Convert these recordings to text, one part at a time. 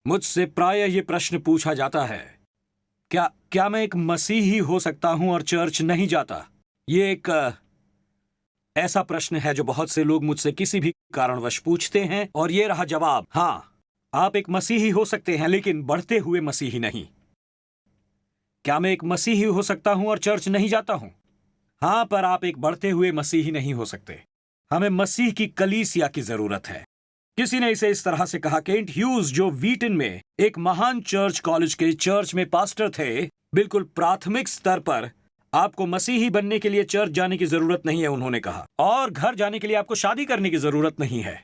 मुझसे प्रायः ये प्रश्न पूछा जाता है, क्या क्या मैं एक मसीही हो सकता हूं और चर्च नहीं जाता? ये एक ऐसा प्रश्न है जो बहुत से लोग मुझसे किसी भी कारणवश पूछते हैं, और ये रहा जवाब। हाँ, आप एक मसीही हो सकते हैं, लेकिन बढ़ते हुए मसीही नहीं। क्या मैं एक मसीही हो सकता हूं और चर्च नहीं जाता हूं? हाँ, पर आप एक बढ़ते हुए मसीही नहीं हो सकते। हमें मसीह की कलीसिया की जरूरत है। किसी ने इसे इस तरह से कहा, केंट ह्यूज, जो वीटन में एक महान चर्च कॉलेज के चर्च में पास्टर थे, बिल्कुल प्राथमिक स्तर पर आपको मसीही बनने के लिए चर्च जाने की जरूरत नहीं है, उन्होंने कहा, और घर जाने के लिए आपको शादी करने की जरूरत नहीं है।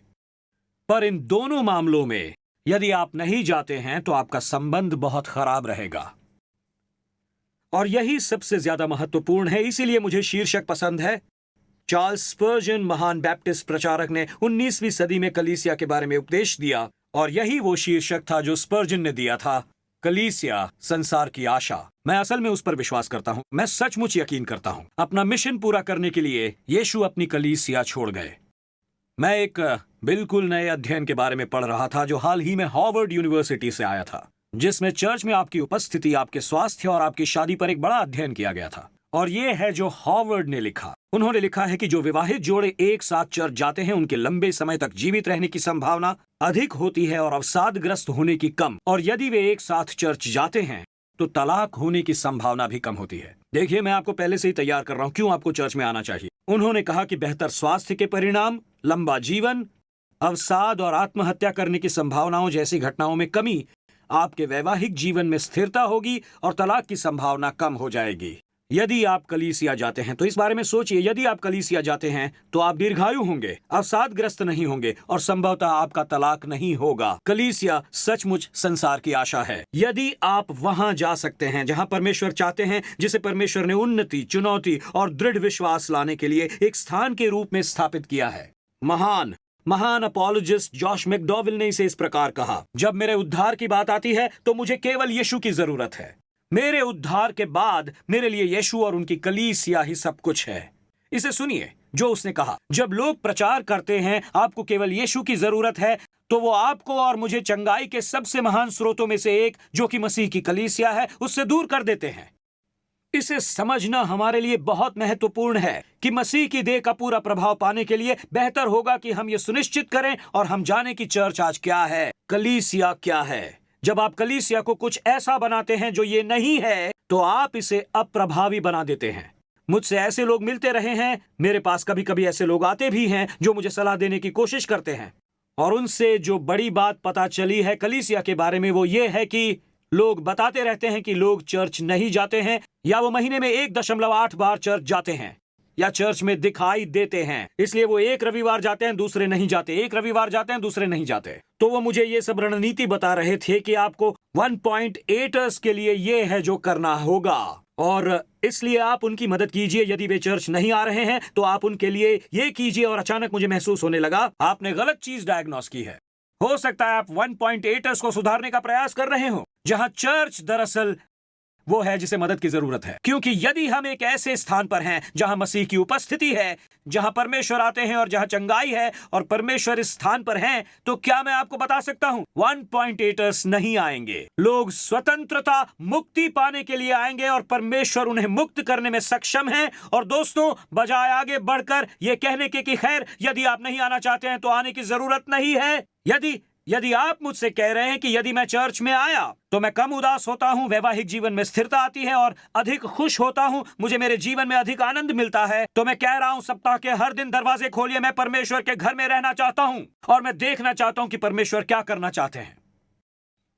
पर इन दोनों मामलों में यदि आप नहीं जाते हैं तो आपका संबंध बहुत खराब रहेगा। और यही सबसे ज्यादा महत्वपूर्ण है, इसीलिए मुझे शीर्षक पसंद है। चार्ल्स स्पर्जन, महान बैप्टिस्ट प्रचारक, ने 19वीं सदी में कलीसिया के बारे में उपदेश दिया, और यही वो शीर्षक था जो स्पर्जन ने दिया था, कलीसिया संसार की आशा। मैं असल में उस पर विश्वास करता हूं। मैं सचमुच यकीन करता हूं। अपना मिशन पूरा करने के लिए यीशु अपनी कलीसिया छोड़ गए। मैं एक बिल्कुल नए अध्ययन के बारे में पढ़ रहा था जो हाल ही में हार्वर्ड यूनिवर्सिटी से आया था, जिसमें चर्च में आपकी उपस्थिति, आपके स्वास्थ्य और आपकी शादी पर एक बड़ा अध्ययन किया गया था। और ये है जो हार्वर्ड ने लिखा। उन्होंने लिखा है कि जो विवाहित जोड़े एक साथ चर्च जाते हैं, उनके लंबे समय तक जीवित रहने की संभावना अधिक होती है और अवसादग्रस्त होने की कम। और यदि वे एक साथ चर्च जाते हैं तो तलाक होने की संभावना भी कम होती है। देखिए, मैं आपको पहले से ही तैयार कर रहा हूं क्यों आपको चर्च में आना चाहिए। उन्होंने कहा कि बेहतर स्वास्थ्य के परिणाम, लंबा जीवन, अवसाद और आत्महत्या करने की संभावनाओं जैसी घटनाओं में कमी, आपके वैवाहिक जीवन में स्थिरता होगी और तलाक की संभावना कम हो जाएगी। यदि आप कलीसिया जाते हैं तो इस बारे में सोचिए। यदि आप कलीसिया जाते हैं तो आप दीर्घायु होंगे, अवसादग्रस्त नहीं होंगे और संभवतः आपका तलाक नहीं होगा। कलीसिया सचमुच संसार की आशा है। यदि आप वहां जा सकते हैं जहां परमेश्वर चाहते हैं, जिसे परमेश्वर ने उन्नति, चुनौती और दृढ़ विश्वास लाने के लिए एक स्थान के रूप में स्थापित किया है। महान अपोलोजिस्ट जॉश मैकडॉवेल ने इसे इस प्रकार कहा, जब मेरे उद्धार की बात आती है तो मुझे केवल यीशु की जरूरत है। मेरे उद्धार के बाद मेरे लिए यीशु और उनकी कलीसिया ही सब कुछ है। इसे सुनिए जो उसने कहा, जब लोग प्रचार करते हैं आपको केवल यीशु की जरूरत है, तो वो आपको और मुझे चंगाई के सबसे महान स्रोतों में से एक, जो कि मसीह की कलीसिया है, उससे दूर कर देते हैं। इसे समझना हमारे लिए बहुत महत्वपूर्ण है कि मसीह की देह का पूरा प्रभाव पाने के लिए बेहतर होगा कि हम ये सुनिश्चित करें और हम जाने की चर्च आज क्या है, कलीसिया क्या है। जब आप कलीसिया को कुछ ऐसा बनाते हैं जो ये नहीं है, तो आप इसे अप्रभावी बना देते हैं। मुझसे ऐसे लोग मिलते रहे हैं, मेरे पास कभी कभी ऐसे लोग आते भी हैं जो मुझे सलाह देने की कोशिश करते हैं, और उनसे जो बड़ी बात पता चली है कलीसिया के बारे में वो ये है कि लोग बताते रहते हैं कि लोग चर्च नहीं जाते हैं, या वो महीने में 1.8 बार चर्च जाते हैं, या चर्च में दिखाई देते हैं। इसलिए वो एक रविवार जाते हैं, दूसरे नहीं जाते, एक रविवार जाते हैं, दूसरे नहीं जाते। तो वो मुझे ये सब रणनीति बता रहे थे कि आपको 1.8ers के लिए ये है जो करना होगा, और इसलिए आप उनकी मदद कीजिए। यदि वे चर्च नहीं आ रहे हैं तो आप उनके लिए ये कीजिए। और अचानक मुझे महसूस होने लगा, आपने गलत चीज डायग्नोस की है। हो सकता है आप 1.8ers को सुधारने का प्रयास कर रहे हो, जहां चर्च दरअसल वो है जिसे मदद की जरूरत है। क्योंकि यदि हम एक ऐसे स्थान पर हैं जहां मसीह की उपस्थिति है, जहां परमेश्वर आते हैं और जहां चंगाई है, और परमेश्वर इस स्थान पर हैं, तो क्या मैं आपको बता सकता हूं, 1.8ers नहीं आएंगे। लोग स्वतंत्रता, मुक्ति पाने के लिए आएंगे और परमेश्वर उन्हें मुक्त करने में सक्षम है। और दोस्तों, बजाय आगे बढ़कर यह कहने के कि खैर यदि आप नहीं आना चाहते हैं तो आने की जरूरत नहीं है, यदि आप मुझसे कह रहे हैं कि यदि मैं चर्च में आया तो मैं कम उदास होता हूं, वैवाहिक जीवन में स्थिरता आती है और अधिक खुश होता हूं, मुझे मेरे जीवन में अधिक आनंद मिलता है, तो मैं कह रहा हूं सप्ताह के हर दिन दरवाजे खोलिए। मैं परमेश्वर के घर में रहना चाहता हूं और मैं देखना चाहता हूं कि परमेश्वर क्या करना चाहते हैं।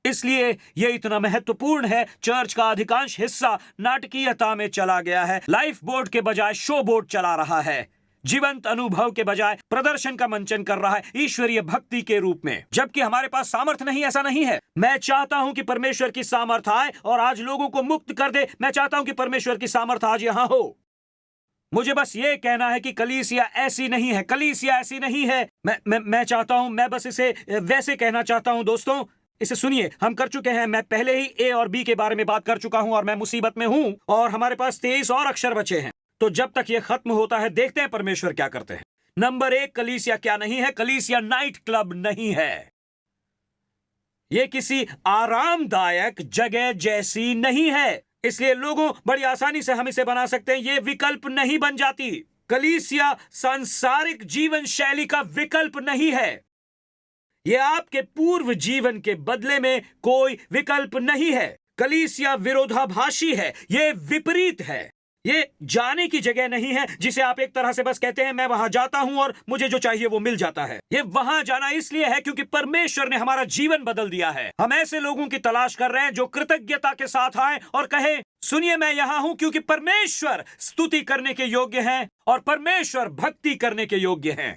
इसलिए यह इतना महत्वपूर्ण है। चर्च का अधिकांश हिस्सा नाटकीयता में चला गया है, लाइफ बोर्ड के बजाय शो बोर्ड चला रहा है, जीवंत अनुभव के बजाय प्रदर्शन का मंचन कर रहा है, ईश्वरीय भक्ति के रूप में, जबकि हमारे पास सामर्थ नहीं। ऐसा नहीं है। मैं चाहता हूं कि परमेश्वर की सामर्थ आए और आज लोगों को मुक्त कर दे। मैं चाहता हूं कि परमेश्वर की सामर्थ आज यहां हो। मुझे बस ये कहना है कि कलीसिया ऐसी नहीं है, कलीसिया ऐसी नहीं है। मैं चाहता हूं, मैं बस इसे वैसे कहना चाहता हूं। दोस्तों, इसे सुनिए, हम कर चुके हैं। मैं पहले ही ए और बी के बारे में बात कर चुका हूं और मैं मुसीबत में हूं, और हमारे पास 23 और अक्षर बचे हैं। तो जब तक ये खत्म होता है, देखते हैं परमेश्वर क्या करते हैं। नंबर 1, कलीसिया क्या नहीं है? कलीसिया नाइट क्लब नहीं है। ये किसी आरामदायक जगह जैसी नहीं है, इसलिए लोगों बड़ी आसानी से हम इसे बना सकते हैं। ये विकल्प नहीं बन जाती। कलीसिया सांसारिक जीवन शैली का विकल्प नहीं है। यह आपके पूर्व जीवन के बदले में कोई विकल्प नहीं है। कलीसिया विरोधाभासी है, यह विपरीत है। ये जाने की जगह नहीं है जिसे आप एक तरह से बस कहते हैं मैं वहां जाता हूं और मुझे जो चाहिए वो मिल जाता है। ये वहां जाना इसलिए है क्योंकि परमेश्वर ने हमारा जीवन बदल दिया है। हम ऐसे लोगों की तलाश कर रहे हैं जो कृतज्ञता के साथ आए और कहें, सुनिए मैं यहां हूं क्योंकि परमेश्वर स्तुति करने के योग्य हैं और परमेश्वर भक्ति करने के योग्य हैं।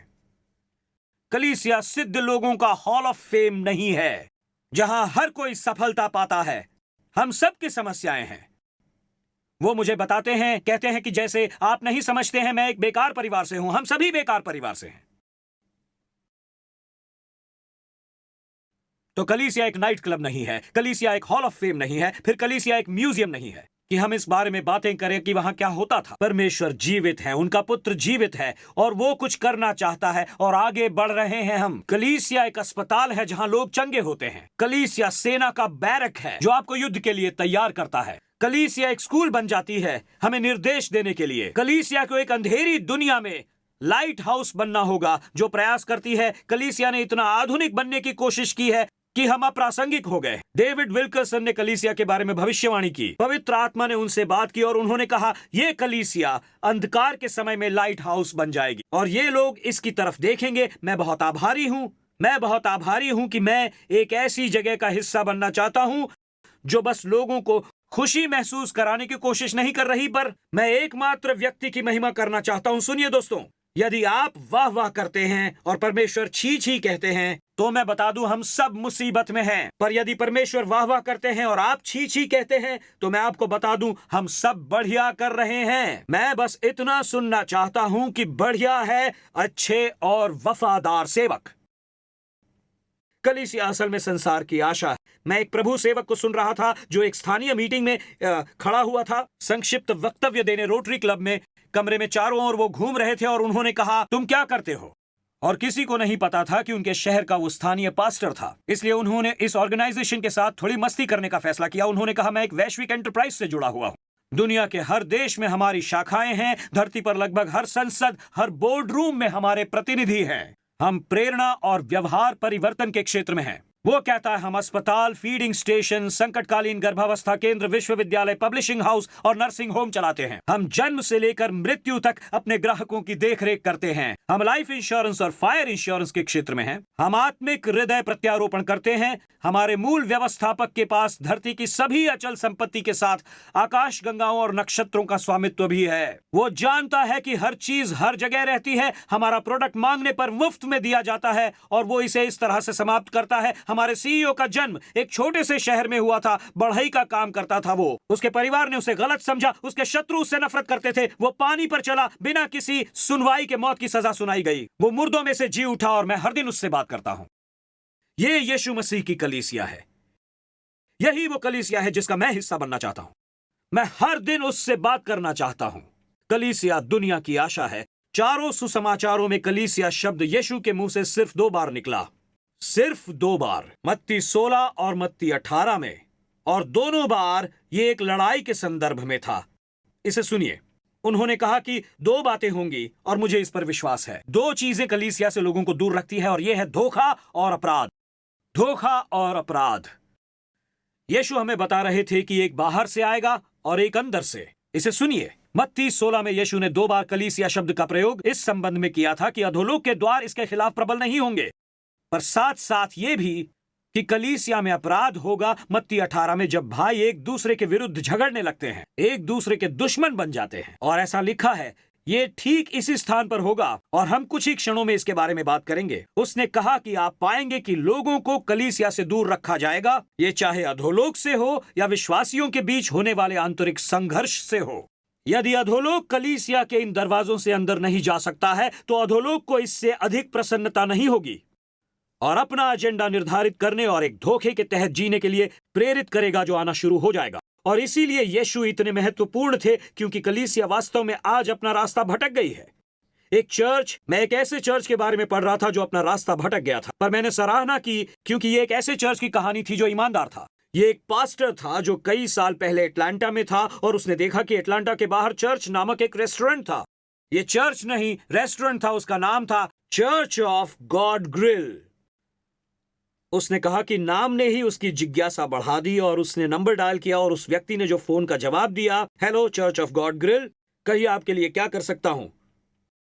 कलीसिया सिद्ध लोगों का हॉल ऑफ फेम नहीं है जहां हर कोई सफलता पाता है। हम सबकी समस्याएं हैं। वो मुझे बताते हैं, कहते हैं कि जैसे आप नहीं समझते हैं मैं एक बेकार परिवार से हूं। हम सभी बेकार परिवार से हैं। तो कलीसिया एक नाइट क्लब नहीं है, कलीसिया एक हॉल ऑफ फेम नहीं है, फिर कलीसिया एक म्यूजियम नहीं है कि हम इस बारे में बातें करें कि वहां क्या होता था। परमेश्वर जीवित है, उनका पुत्र जीवित है और वो कुछ करना चाहता है और आगे बढ़ रहे हैं हम। कलीसिया एक अस्पताल है जहां लोग चंगे होते हैं। कलीसिया सेना का बैरक है जो आपको युद्ध के लिए तैयार करता है। कलीसिया एक स्कूल बन जाती है हमें निर्देश देने के लिए। कलीसिया को एक अंधेरी दुनिया में लाइट हाउस बनना होगा जो प्रयास करती है। कलीसिया ने इतना आधुनिक बनने की कोशिश की है कि हम अप्रासंगिक हो गए। डेविड विल्करसन ने कलीसिया के बारे में भविष्यवाणी की। पवित्र आत्मा ने उनसे बात की और उन्होंने कहा ये कलीसिया अंधकार के समय में लाइट हाउस बन जाएगी और ये लोग इसकी तरफ देखेंगे। मैं बहुत आभारी हूं कि मैं एक ऐसी जगह का हिस्सा बनना चाहता हूं जो बस लोगों को खुशी महसूस कराने की कोशिश नहीं कर रही, पर मैं एकमात्र व्यक्ति की महिमा करना चाहता हूं। सुनिए दोस्तों, यदि आप वाह वाह करते हैं और परमेश्वर छी छी कहते हैं तो मैं बता दूं हम सब मुसीबत में हैं। पर यदि परमेश्वर वाह वाह करते हैं और आप छी छी कहते हैं तो मैं आपको बता दूं हम सब बढ़िया कर रहे हैं। मैं बस इतना सुनना चाहता हूं कि बढ़िया है अच्छे और वफादार सेवक। कलीसिया असल में संसार की आशा है। मैं एक प्रभु सेवक को सुन रहा था जो एक स्थानीय मीटिंग में खड़ा हुआ था, संक्षिप्त वक्तव्य देने रोटरी क्लब में। कमरे में चारों ओर वो घूम रहे थे और उन्होंने कहा तुम क्या करते हो, और किसी को नहीं पता था कि उनके शहर का वो स्थानीय पास्टर था। इसलिए उन्होंने इस ऑर्गेनाइजेशन के साथ थोड़ी मस्ती करने का फैसला किया। उन्होंने कहा मैं एक वैश्विक एंटरप्राइज से जुड़ा हुआ हूं। दुनिया के हर देश में हमारी शाखाएं हैं। धरती पर लगभग हर संसद, हर बोर्ड रूम में हमारे प्रतिनिधि हैं। हम प्रेरणा और व्यवहार परिवर्तन के क्षेत्र में हैं। वो कहता है हम अस्पताल, फीडिंग स्टेशन, संकटकालीन गर्भावस्था केंद्र, विश्वविद्यालय, पब्लिशिंग हाउस और नर्सिंग होम चलाते हैं। हम जन्म से लेकर मृत्यु तक अपने ग्राहकों की देखरेख करते हैं। हम लाइफ इंश्योरेंस और फायर इंश्योरेंस के क्षेत्र में हैं। हम आत्मिक हृदय प्रत्यारोपण करते हैं। हमारे मूल व्यवस्थापक के पास धरती की सभी अचल संपत्ति के साथ आकाश गंगाओं और नक्षत्रों का स्वामित्व भी है। वो जानता है कि हर चीज हर जगह रहती है। हमारा प्रोडक्ट मांगने पर मुफ्त में दिया जाता है और वो इसे इस तरह से समाप्त करता है। हमारे सीईओ का जन्म एक छोटे से शहर में हुआ था। बढ़ई का काम करता था वो। उसके परिवार ने उसे गलत समझा। उसके शत्रु उससे नफरत करते थे। वो पानी पर चला, बिना किसी सुनवाई के मौत की सजा सुनाई गई। वो मुर्दों में से जी उठा और मैं हर दिन उससे बात करता हूं। ये यीशु मसीह की कलीसिया है। यही वो कलीसिया है जिसका मैं हिस्सा बनना चाहता हूं। मैं हर दिन उससे बात करना चाहता हूं। कलीसिया दुनिया की आशा है। चारों सुसमाचारों में कलीसिया शब्द यीशु के मुंह से सिर्फ 2 बार निकला, सिर्फ 2 बार, मत्ती 16 और मत्ती 18 में, और दोनों बार ये एक लड़ाई के संदर्भ में था। इसे सुनिए। उन्होंने कहा कि 2 बातें होंगी और मुझे इस पर विश्वास है। 2 चीजें कलीसिया से लोगों को दूर रखती है और यह है धोखा और अपराध। धोखा और अपराध। यीशु हमें बता रहे थे कि एक बाहर से आएगा और एक अंदर से। इसे सुनिए। मत्ती 16 में यीशु ने 2 बार कलीसिया शब्द का प्रयोग इस संबंध में किया था कि अधोलोक के द्वार इसके खिलाफ प्रबल नहीं होंगे, पर साथ साथ ये भी कि कलीसिया में अपराध होगा। मत्ती 18 में जब भाई एक दूसरे के विरुद्ध झगड़ने लगते हैं, एक दूसरे के दुश्मन बन जाते हैं, और ऐसा लिखा है ये ठीक इसी स्थान पर होगा और हम कुछ ही क्षणों में इसके बारे में बात करेंगे। उसने कहा कि आप पाएंगे कि लोगों को कलीसिया से दूर रखा जाएगा, ये चाहे अधोलोक से हो या विश्वासियों के बीच होने वाले आंतरिक संघर्ष से हो। यदि अधोलोक कलीसिया के इन दरवाजों से अंदर नहीं जा सकता है तो अधोलोक को इससे अधिक प्रसन्नता नहीं होगी और अपना एजेंडा निर्धारित करने और एक धोखे के तहत जीने के लिए प्रेरित करेगा जो आना शुरू हो जाएगा। और इसीलिए यीशु इतने महत्वपूर्ण थे क्योंकि कलीसिया वास्तव में आज अपना रास्ता भटक गई है। मैं एक ऐसे चर्च के बारे में पढ़ रहा था जो अपना रास्ता भटक गया था, पर मैंने सराहना की क्योंकि ये एक ऐसे चर्च की कहानी थी जो ईमानदार था। ये एक पास्टर था जो कई साल पहले एटलांटा में था और उसने देखा कि एटलांटा के बाहर चर्च नामक एक रेस्टोरेंट था। ये चर्च नहीं, रेस्टोरेंट था। उसका नाम था चर्च ऑफ गॉड ग्रिल। उसने कहा कि नाम ने ही उसकी जिज्ञासा बढ़ा दी और उसने नंबर डायल किया और उस व्यक्ति ने जो फोन का जवाब दिया, hello church of God grill, कहिए आपके लिए क्या कर सकता हूं।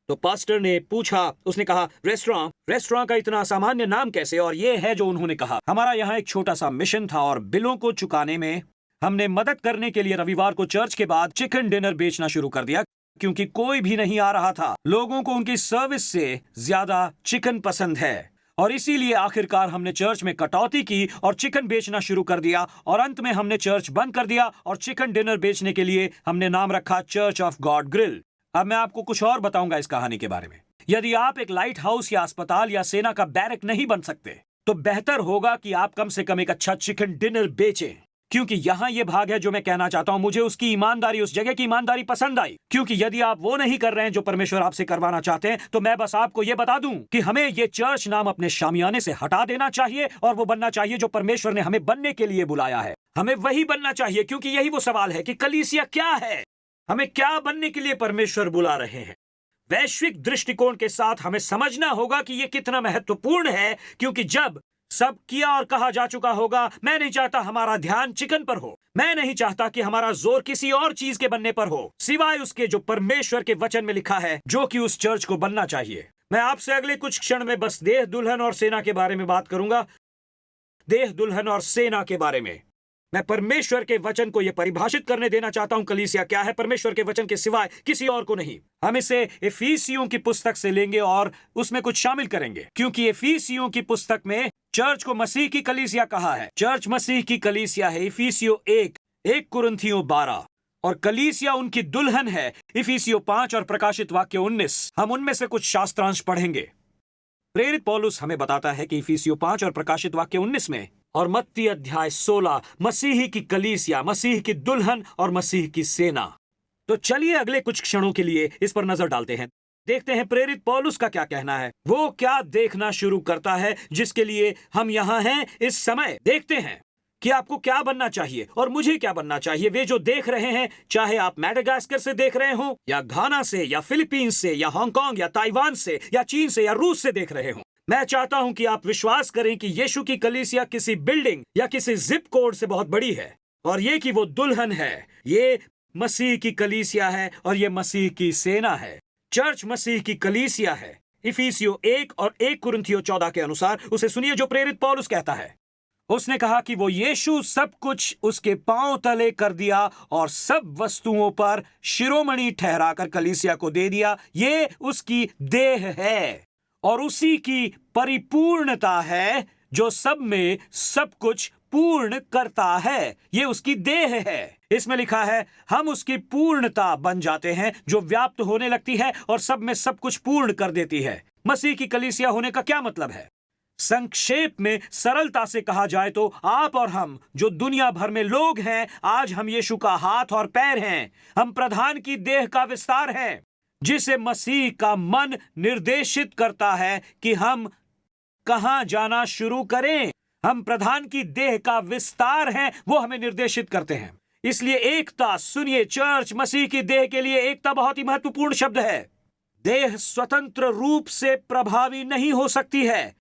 तो पास्टर ने पूछा, उसने कहा रेस्टोरेंट का इतना सामान्य नाम कैसे? और ये है जो उन्होंने कहा, हमारा यहाँ एक छोटा सा मिशन था और बिलों को चुकाने में हमने मदद करने के लिए रविवार को चर्च के बाद चिकन डिनर बेचना शुरू कर दिया क्योंकि कोई भी नहीं आ रहा था। लोगों को उनकी सर्विस से ज्यादा चिकन पसंद है और इसीलिए आखिरकार हमने चर्च में कटौती की और चिकन बेचना शुरू कर दिया और अंत में हमने चर्च बंद कर दिया और चिकन डिनर बेचने के लिए हमने नाम रखा चर्च ऑफ गॉड ग्रिल। अब मैं आपको कुछ और बताऊंगा इस कहानी के बारे में। यदि आप एक लाइट हाउस या अस्पताल या सेना का बैरक नहीं बन सकते तो बेहतर होगा कि आप कम से कम एक अच्छा चिकन डिनर बेचें, क्योंकि यहां यह भाग है जो मैं कहना चाहता हूं। मुझे उसकी ईमानदारी, उस जगह की ईमानदारी पसंद आई, क्योंकि यदि आप वो नहीं कर रहे हैं जो परमेश्वर आपसे करवाना चाहते हैं तो मैं बस आपको यह बता दूं कि हमें ये चर्च नाम अपने शामियाने से हटा देना चाहिए और वो बनना चाहिए जो परमेश्वर ने हमें बनने के लिए बुलाया है। हमें वही बनना चाहिए, क्योंकि यही वो सवाल है कि कलीसिया क्या है, हमें क्या बनने के लिए परमेश्वर बुला रहे हैं। वैश्विक दृष्टिकोण के साथ हमें समझना होगा कि यह कितना महत्वपूर्ण है, क्योंकि जब सब किया और कहा जा चुका होगा, मैं नहीं चाहता हमारा ध्यान चिकन पर हो, मैं नहीं चाहता कि हमारा जोर किसी और चीज के बनने पर हो सिवाय उसके जो परमेश्वर के वचन में लिखा है, जो कि उस चर्च को बनना चाहिए। मैं आपसे अगले कुछ क्षण में बस देह, दुल्हन और सेना के बारे में बात करूंगा। देह, दुल्हन और सेना के बारे में मैं परमेश्वर के वचन को यह परिभाषित करने देना चाहता हूं, कलीसिया क्या है, परमेश्वर के वचन के सिवाय किसी और को नहीं। हम इसे इफिसियों की पुस्तक से लेंगे और उसमें कुछ शामिल करेंगे, क्योंकि इफिसियों की पुस्तक में चर्च को मसीह की कलीसिया कहा है। चर्च मसीह की कलीसिया है, इफिसियों 1 कुरिन्थियों 12, और कलीसिया उनकी दुल्हन है, इफिसियों 5 और प्रकाशित वाक्य 19। हम उनमें से कुछ शास्त्रांश पढ़ेंगे। प्रेरित पौलुस हमें बताता है कि इफिसियों 5 और प्रकाशित वाक्य 19 में और मत्ती अध्याय 16 मसीह की कलीसिया, मसीह की दुल्हन और मसीह की सेना। तो चलिए अगले कुछ क्षणों के लिए इस पर नजर डालते हैं, देखते हैं प्रेरित पौलुस का क्या कहना है। वो क्या देखना शुरू करता है जिसके लिए हम यहाँ हैं इस समय। देखते हैं कि आपको क्या बनना चाहिए और मुझे क्या बनना चाहिए। वे जो देख रहे हैं, चाहे आप मैडागास्कर से देख रहे हो या घाना से या फिलीपींस से या हांगकांग या ताइवान से या चीन से या रूस से देख रहे हो, मैं चाहता हूं कि आप विश्वास करें कि यीशु की कलीसिया किसी बिल्डिंग या किसी जिप कोड से बहुत बड़ी है, और ये कि वो दुल्हन है, ये मसीह की कलीसिया है और ये मसीह की सेना है। चर्च मसीह की कलीसिया है। इफिसियों 1 और 1 कुरिन्थियों 14 के अनुसार उसे सुनिए जो प्रेरित पौलुस कहता है। उसने कहा कि वो यीशु सब कुछ उसके पांव तले कर दिया और सब वस्तुओं पर शिरोमणि ठहराकर कलीसिया को दे दिया। ये उसकी देह है और उसी की परिपूर्णता है जो सब में सब कुछ पूर्ण करता है। ये उसकी देह है। इसमें लिखा है हम उसकी पूर्णता बन जाते हैं जो व्याप्त होने लगती है और सब में सब कुछ पूर्ण कर देती है। मसीह की कलीसिया होने का क्या मतलब है? संक्षेप में सरलता से कहा जाए तो आप और हम जो दुनिया भर में लोग हैं, आज हम यीशु का हाथ और पैर हैं। हम प्रधान की देह का विस्तार हैं, जिसे मसीह का मन निर्देशित करता है कि हम कहां जाना शुरू करें। हम प्रधान की देह का विस्तार हैं, वो हमें निर्देशित करते हैं। इसलिए एकता, सुनिए, चर्च मसीह की देह के लिए एकता बहुत ही महत्वपूर्ण शब्द है। देह स्वतंत्र रूप से प्रभावी नहीं हो सकती है।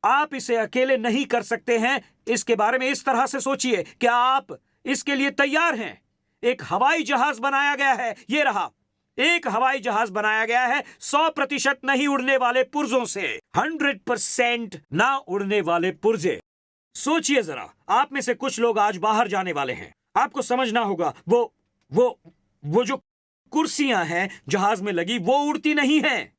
आप इसे अकेले नहीं कर सकते हैं। इसके बारे में इस तरह से सोचिए, क्या आप इसके लिए तैयार हैं? एक हवाई जहाज बनाया गया है, ये रहा। एक हवाई जहाज बनाया गया है 100% नहीं उड़ने वाले पुर्जों से, 100% ना उड़ने वाले पुर्जे। सोचिए जरा, आप में से कुछ लोग आज बाहर जाने वाले हैं। आपको समझना होगा वो जो कुर्सियां हैं जहाज में लगी, वो उड़ती नहीं हैं।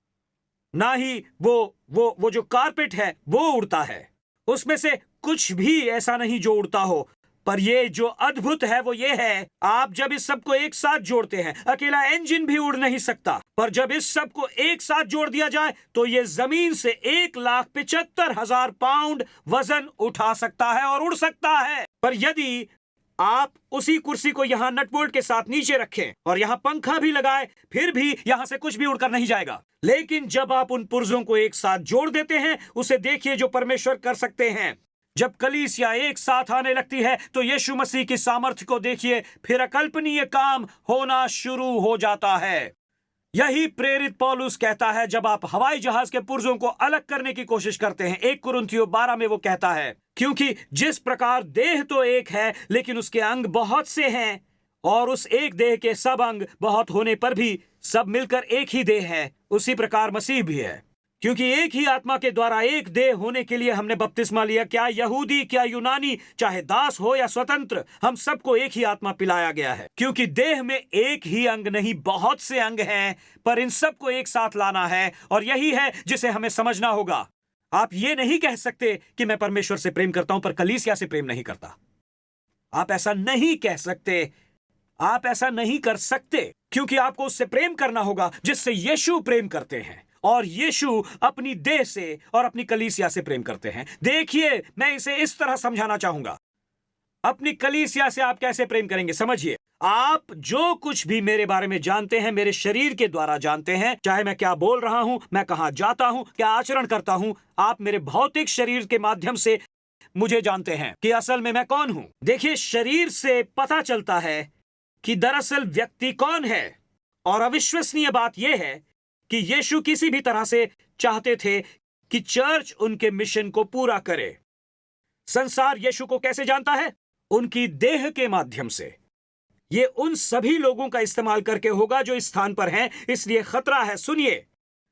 ना ही वो जो कारपेट है वो उड़ता है। उसमें से कुछ भी ऐसा नहीं जो उड़ता हो। पर ये जो अद्भुत है वो ये है, आप जब इस सब को एक साथ जोड़ते हैं, अकेला इंजन भी उड़ नहीं सकता, पर जब इस सब को एक साथ जोड़ दिया जाए तो ये जमीन से 1,75,000 पाउंड वजन उठा सकता है और उड़ सकता है। पर यदि आप उसी कुर्सी को यहाँ नट बोल्ट के साथ नीचे रखें और यहाँ पंखा भी लगाए, फिर भी यहाँ से कुछ भी उड़कर नहीं जाएगा। लेकिन जब आप उन पुर्जों को एक साथ जोड़ देते हैं, उसे देखिए जो परमेश्वर कर सकते हैं। जब कलीसिया एक साथ आने लगती है तो यीशु मसीह की सामर्थ्य को देखिए, फिर अकल्पनीय काम होना शुरू हो जाता है। यही प्रेरित पौलुस कहता है जब आप हवाई जहाज के पुर्जों को अलग करने की कोशिश करते हैं। 1 कुरिन्थियों 12 में वो कहता है, क्योंकि जिस प्रकार देह तो एक है लेकिन उसके अंग बहुत से हैं, और उस एक देह के सब अंग बहुत होने पर भी सब मिलकर एक ही देह है, उसी प्रकार मसीह भी है। क्योंकि एक ही आत्मा के द्वारा एक देह होने के लिए हमने बपतिस्मा लिया, क्या यहूदी क्या यूनानी, चाहे दास हो या स्वतंत्र, हम सबको एक ही आत्मा पिलाया गया है। क्योंकि देह में एक ही अंग नहीं, बहुत से अंग हैं, पर इन सबको एक साथ लाना है, और यही है जिसे हमें समझना होगा। आप ये नहीं कह सकते कि मैं परमेश्वर से प्रेम करता हूं पर कलीसिया से प्रेम नहीं करता। आप ऐसा नहीं कह सकते, आप ऐसा नहीं कर सकते, क्योंकि आपको उससे प्रेम करना होगा जिससे यीशु प्रेम करते हैं, और यीशु अपनी देह से और अपनी कलीसिया से प्रेम करते हैं। देखिए, मैं इसे इस तरह समझाना चाहूंगा। अपनी कलीसिया से आप कैसे प्रेम करेंगे? समझिए, आप जो कुछ भी मेरे बारे में जानते हैं मेरे शरीर के द्वारा जानते हैं, चाहे मैं क्या बोल रहा हूं, मैं कहां जाता हूं, क्या आचरण करता हूं, आप मेरे भौतिक शरीर के माध्यम से मुझे जानते हैं कि असल में मैं कौन हूं। देखिए, शरीर से पता चलता है कि दरअसल व्यक्ति कौन है, और अविश्वसनीय बात यह है कि यीशु किसी भी तरह से चाहते थे कि चर्च उनके मिशन को पूरा करे। संसार यीशु को कैसे जानता है? उनकी देह के माध्यम से। ये उन सभी लोगों का इस्तेमाल करके होगा जो इस स्थान पर हैं, इसलिए खतरा है। सुनिए,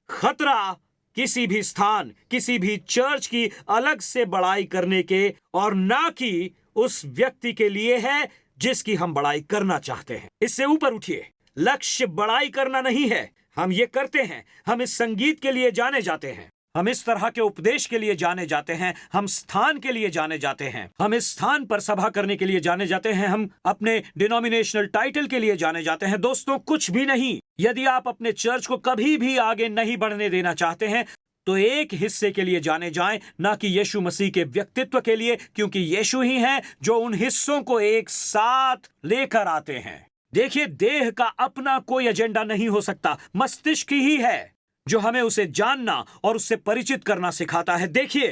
खतरा किसी भी स्थान, किसी भी चर्च की अलग से बड़ाई करने के और ना कि उस व्यक्ति के लिए है जिसकी हम बड़ाई करना चाहते हैं। इससे ऊपर उठिए। लक्ष्य बड़ाई करना नहीं है। हम ये करते हैं, हम इस संगीत के लिए जाने जाते हैं, हम इस तरह के उपदेश के लिए जाने जाते हैं, हम स्थान के लिए जाने जाते हैं, हम इस स्थान पर सभा करने के लिए जाने जाते हैं, हम अपने डिनोमिनेशनल टाइटल के लिए जाने जाते हैं। दोस्तों, कुछ भी नहीं। यदि आप अपने चर्च को कभी भी आगे नहीं बढ़ने देना चाहते हैं तो एक हिस्से के लिए जाने जाएं, ना कि यीशु मसीह के व्यक्तित्व के लिए, क्योंकि यीशु ही है जो उन हिस्सों को एक साथ लेकर आते हैं। देखिए, देह का अपना कोई एजेंडा नहीं हो सकता, मस्तिष्क ही है जो हमें उसे जानना और उससे परिचित करना सिखाता है। देखिए,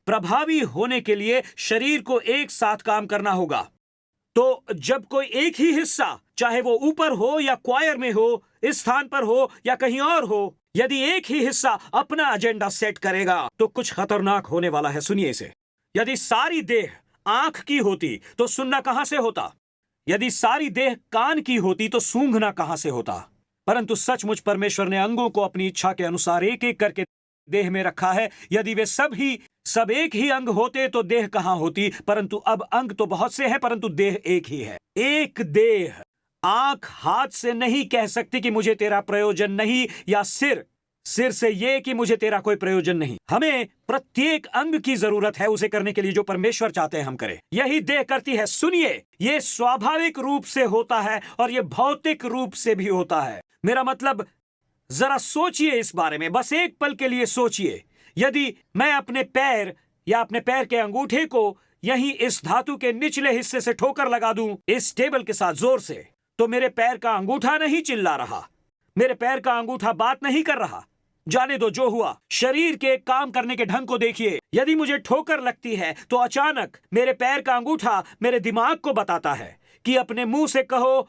प्रभावी होने के लिए शरीर को एक साथ काम करना होगा। तो जब कोई एक ही हिस्सा, चाहे वो ऊपर हो या क्वायर में हो, इस स्थान पर हो या कहीं और हो, यदि एक ही हिस्सा अपना एजेंडा सेट करेगा तो कुछ खतरनाक होने वाला है। सुनिए इसे। यदि सारी देह आंख की होती तो सुनना कहां से होता? यदि सारी देह कान की होती तो सूंघना कहां से होता? परंतु सचमुच परमेश्वर ने अंगों को अपनी इच्छा के अनुसार एक एक करके देह में रखा है। यदि वे सब एक ही अंग होते तो देह कहां होती? परंतु अब अंग तो बहुत से हैं, परंतु देह एक ही है। एक देह। आंख हाथ से नहीं कह सकती कि मुझे तेरा प्रयोजन नहीं, या सिर से ये कि मुझे तेरा कोई प्रयोजन नहीं। हमें प्रत्येक अंग की जरूरत है उसे करने के लिए जो परमेश्वर चाहते हैं हम करें। यही देह करती है। सुनिए, ये स्वाभाविक रूप से होता है और ये भौतिक रूप से भी होता है। मेरा मतलब, जरा सोचिए इस बारे में, बस एक पल के लिए सोचिए। यदि मैं अपने पैर या अपने पैर के अंगूठे को यहीं इस धातु के निचले हिस्से से ठोकर लगा दूं इस टेबल के साथ जोर से, तो मेरे पैर का अंगूठा नहीं चिल्ला रहा, मेरे पैर का अंगूठा बात नहीं कर रहा। जाने दो जो हुआ। शरीर के काम करने के ढंग को देखिए। यदि मुझे ठोकर लगती है तो अचानक मेरे पैर का अंगूठा मेरे दिमाग को बताता है कि अपने मुंह से कहो,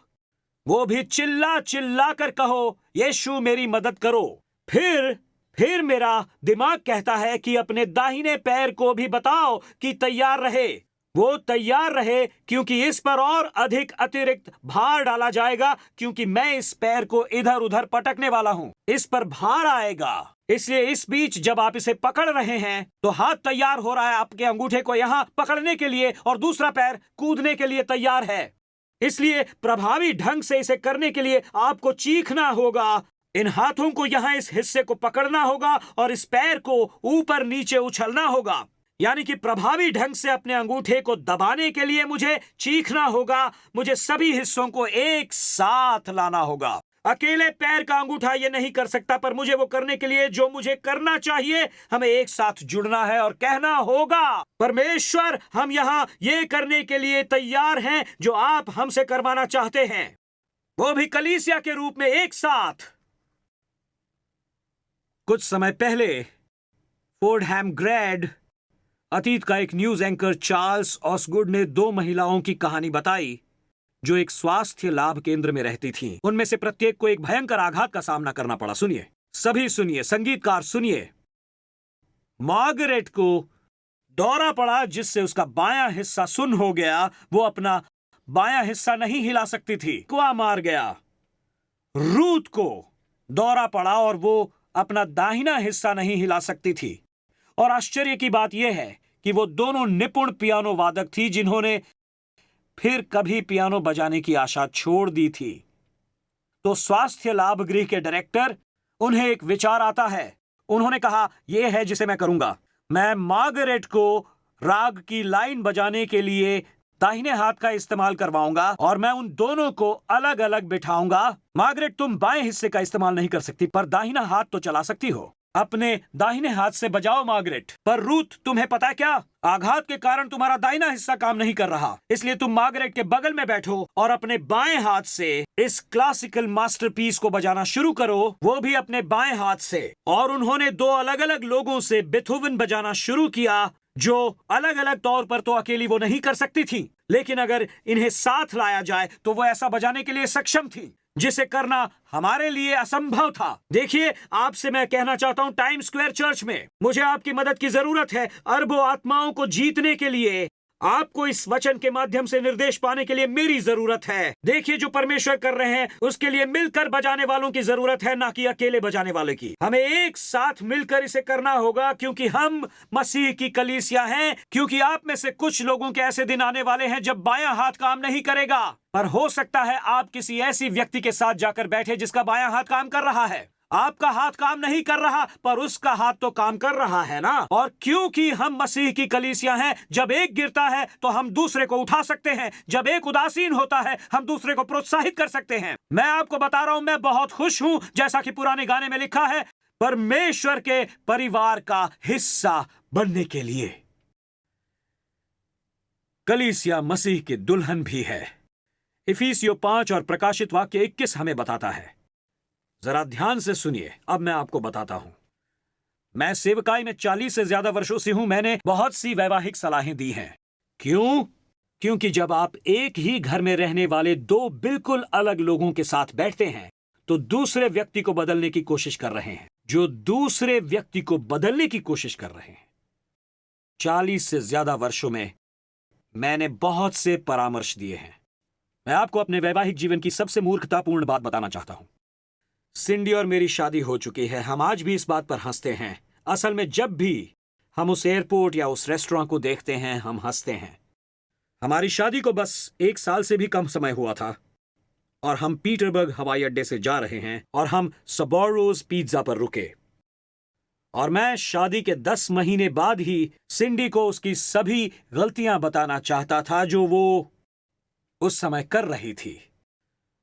वो भी चिल्ला चिल्ला कर कहो, यीशु मेरी मदद करो। फिर मेरा दिमाग कहता है कि अपने दाहिने पैर को भी बताओ कि तैयार रहे। वो तैयार रहे क्योंकि इस पर और अधिक अतिरिक्त भार डाला जाएगा, क्योंकि मैं इस पैर को इधर उधर पटकने वाला हूं। इस पर भार आएगा। इसलिए इस बीच जब आप इसे पकड़ रहे हैं तो हाथ तैयार हो रहा है आपके अंगूठे को यहां पकड़ने के लिए, और दूसरा पैर कूदने के लिए तैयार है। इसलिए प्रभावी ढंग से इसे करने के लिए आपको चीखना होगा, इन हाथों को यहां इस हिस्से को पकड़ना होगा और इस पैर को ऊपर नीचे उछलना होगा। यानी कि प्रभावी ढंग से अपने अंगूठे को दबाने के लिए मुझे चीखना होगा, मुझे सभी हिस्सों को एक साथ लाना होगा। अकेले पैर का अंगूठा ये नहीं कर सकता, पर मुझे वो करने के लिए जो मुझे करना चाहिए, हमें एक साथ जुड़ना है और कहना होगा, परमेश्वर, हम यहां ये करने के लिए तैयार हैं जो आप हमसे करवाना चाहते हैं, वो भी कलीसिया के रूप में एक साथ। कुछ समय पहले फोर्डहैम ग्रेड अतीत का एक न्यूज एंकर चार्ल्स ऑसगुड ने 2 महिलाओं की कहानी बताई जो एक स्वास्थ्य लाभ केंद्र में रहती थीं। उनमें से प्रत्येक को एक भयंकर आघात का सामना करना पड़ा। सुनिए, सभी सुनिए, संगीतकार सुनिए। मार्गरेट को दौरा पड़ा जिससे उसका बायां हिस्सा सुन्न हो गया। वो अपना बायां हिस्सा नहीं हिला सकती थी, कुआ मार गया। रूथ को दौरा पड़ा और वो अपना दाहिना हिस्सा नहीं हिला सकती थी। और आश्चर्य की बात यह है कि वो दोनों निपुण पियानो वादक थी जिन्होंने फिर कभी पियानो बजाने की आशा छोड़ दी थी। तो स्वास्थ्य लाभ गृह के डायरेक्टर, उन्हें एक विचार आता है। उन्होंने कहा, यह है जिसे मैं करूंगा। मैं मार्गरेट को राग की लाइन बजाने के लिए दाहिने हाथ का इस्तेमाल करवाऊंगा और मैं उन दोनों को अलग अलग बिठाऊंगा। मार्गरेट, तुम बाएं हिस्से का इस्तेमाल नहीं कर सकती, पर दाहिना हाथ तो चला सकती हो। अपने दाहिने हाथ से बजाओ मार्गरेट। पर रूथ, तुम्हें पता है क्या, आघात के कारण तुम्हारा दाहिना हिस्सा काम नहीं कर रहा, इसलिए तुम मार्गरेट के बगल में बैठो और अपने बाएं हाथ से इस क्लासिकल मास्टरपीस को बजाना शुरू करो, वो भी अपने बाएं हाथ से। और उन्होंने 2 अलग अलग लोगों से बेथोवन बजाना शुरू किया जो अलग अलग तौर पर तो अकेली वो नहीं कर सकती थी, लेकिन अगर इन्हें साथ लाया जाए तो वो ऐसा बजाने के लिए सक्षम थी जिसे करना हमारे लिए असंभव था। देखिए, आपसे मैं कहना चाहता हूं, टाइम स्क्वायर चर्च में मुझे आपकी मदद की जरूरत है। अरबों आत्माओं को जीतने के लिए आपको इस वचन के माध्यम से निर्देश पाने के लिए मेरी जरूरत है। देखिए, जो परमेश्वर कर रहे हैं उसके लिए मिलकर बजाने वालों की जरूरत है, ना कि अकेले बजाने वाले की। हमें एक साथ मिलकर इसे करना होगा क्योंकि हम मसीह की कलीसिया हैं। क्योंकि आप में से कुछ लोगों के ऐसे दिन आने वाले हैं जब बायां हाथ काम नहीं करेगा, पर हो सकता है आप किसी ऐसी व्यक्ति के साथ जाकर बैठे जिसका बायां हाथ काम कर रहा है। आपका हाथ काम नहीं कर रहा, पर उसका हाथ तो काम कर रहा है ना। और क्योंकि हम मसीह की कलीसिया हैं, जब एक गिरता है तो हम दूसरे को उठा सकते हैं, जब एक उदासीन होता है हम दूसरे को प्रोत्साहित कर सकते हैं। मैं आपको बता रहा हूं, मैं बहुत खुश हूं, जैसा कि पुराने गाने में लिखा है, परमेश्वर के परिवार का हिस्सा बनने के लिए। कलीसिया मसीह की दुल्हन भी है। इफिसियों 5 और प्रकाशित वाक्य 21 हमें बताता है। जरा ध्यान से सुनिए, अब मैं आपको बताता हूं। मैं सेवकाई में 40 से ज्यादा वर्षों से हूं। मैंने बहुत सी वैवाहिक सलाहें दी हैं। क्यों? क्योंकि जब आप एक ही घर में रहने वाले 2 बिल्कुल अलग लोगों के साथ बैठते हैं तो दूसरे व्यक्ति को बदलने की कोशिश कर रहे हैं, जो दूसरे व्यक्ति को बदलने की कोशिश कर रहे हैं। 40 से ज्यादा वर्षों में मैंने बहुत से परामर्श दिए हैं। मैं आपको अपने वैवाहिक जीवन की सबसे मूर्खतापूर्ण बात बताना चाहता हूं। सिंडी और मेरी शादी हो चुकी है। हम आज भी इस बात पर हंसते हैं। असल में जब भी हम उस एयरपोर्ट या उस रेस्टोरेंट को देखते हैं हम हंसते हैं। हमारी शादी को बस 1 साल से भी कम समय हुआ था और हम पीटरबर्ग हवाई अड्डे से जा रहे हैं और हम सबोरोज पिज्जा पर रुके। और मैं शादी के 10 महीने बाद ही सिंडी को उसकी सभी गलतियां बताना चाहता था जो वो उस समय कर रही थी,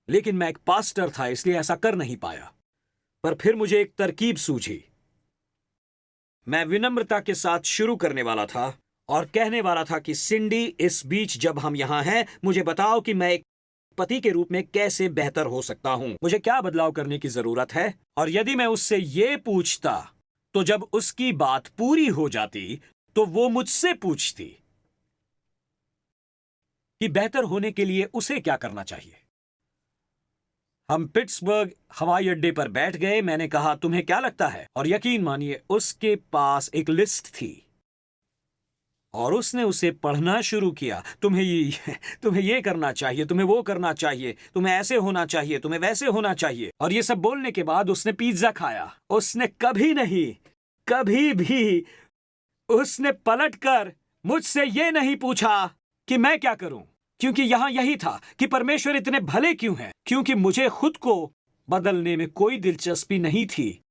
लेकिन मैं एक पास्टर था इसलिए ऐसा कर नहीं पाया। पर फिर मुझे एक तरकीब सूझी। मैं विनम्रता के साथ शुरू करने वाला था और कहने वाला था कि सिंडी, इस बीच जब हम यहां हैं, मुझे बताओ कि मैं एक पति के रूप में कैसे बेहतर हो सकता हूं, मुझे क्या बदलाव करने की जरूरत है। और यदि मैं उससे ये पूछता तो जब उसकी बात पूरी हो जाती तो वो मुझसे पूछती कि बेहतर होने के लिए उसे क्या करना चाहिए। हम पिट्सबर्ग हवाई अड्डे पर बैठ गए। मैंने कहा, तुम्हें क्या लगता है? और यकीन मानिए उसके पास एक लिस्ट थी और उसने उसे पढ़ना शुरू किया। तुम्हें ये करना चाहिए, तुम्हें वो करना चाहिए, तुम्हें ऐसे होना चाहिए, तुम्हें वैसे होना चाहिए। और ये सब बोलने के बाद उसने पिज्जा खाया। उसने कभी भी उसने पलटकर मुझसे ये नहीं पूछा कि मैं क्या करूं, क्योंकि यहां यही था कि परमेश्वर इतने भले क्यों हैं। क्योंकि मुझे खुद को बदलने में कोई दिलचस्पी नहीं थी।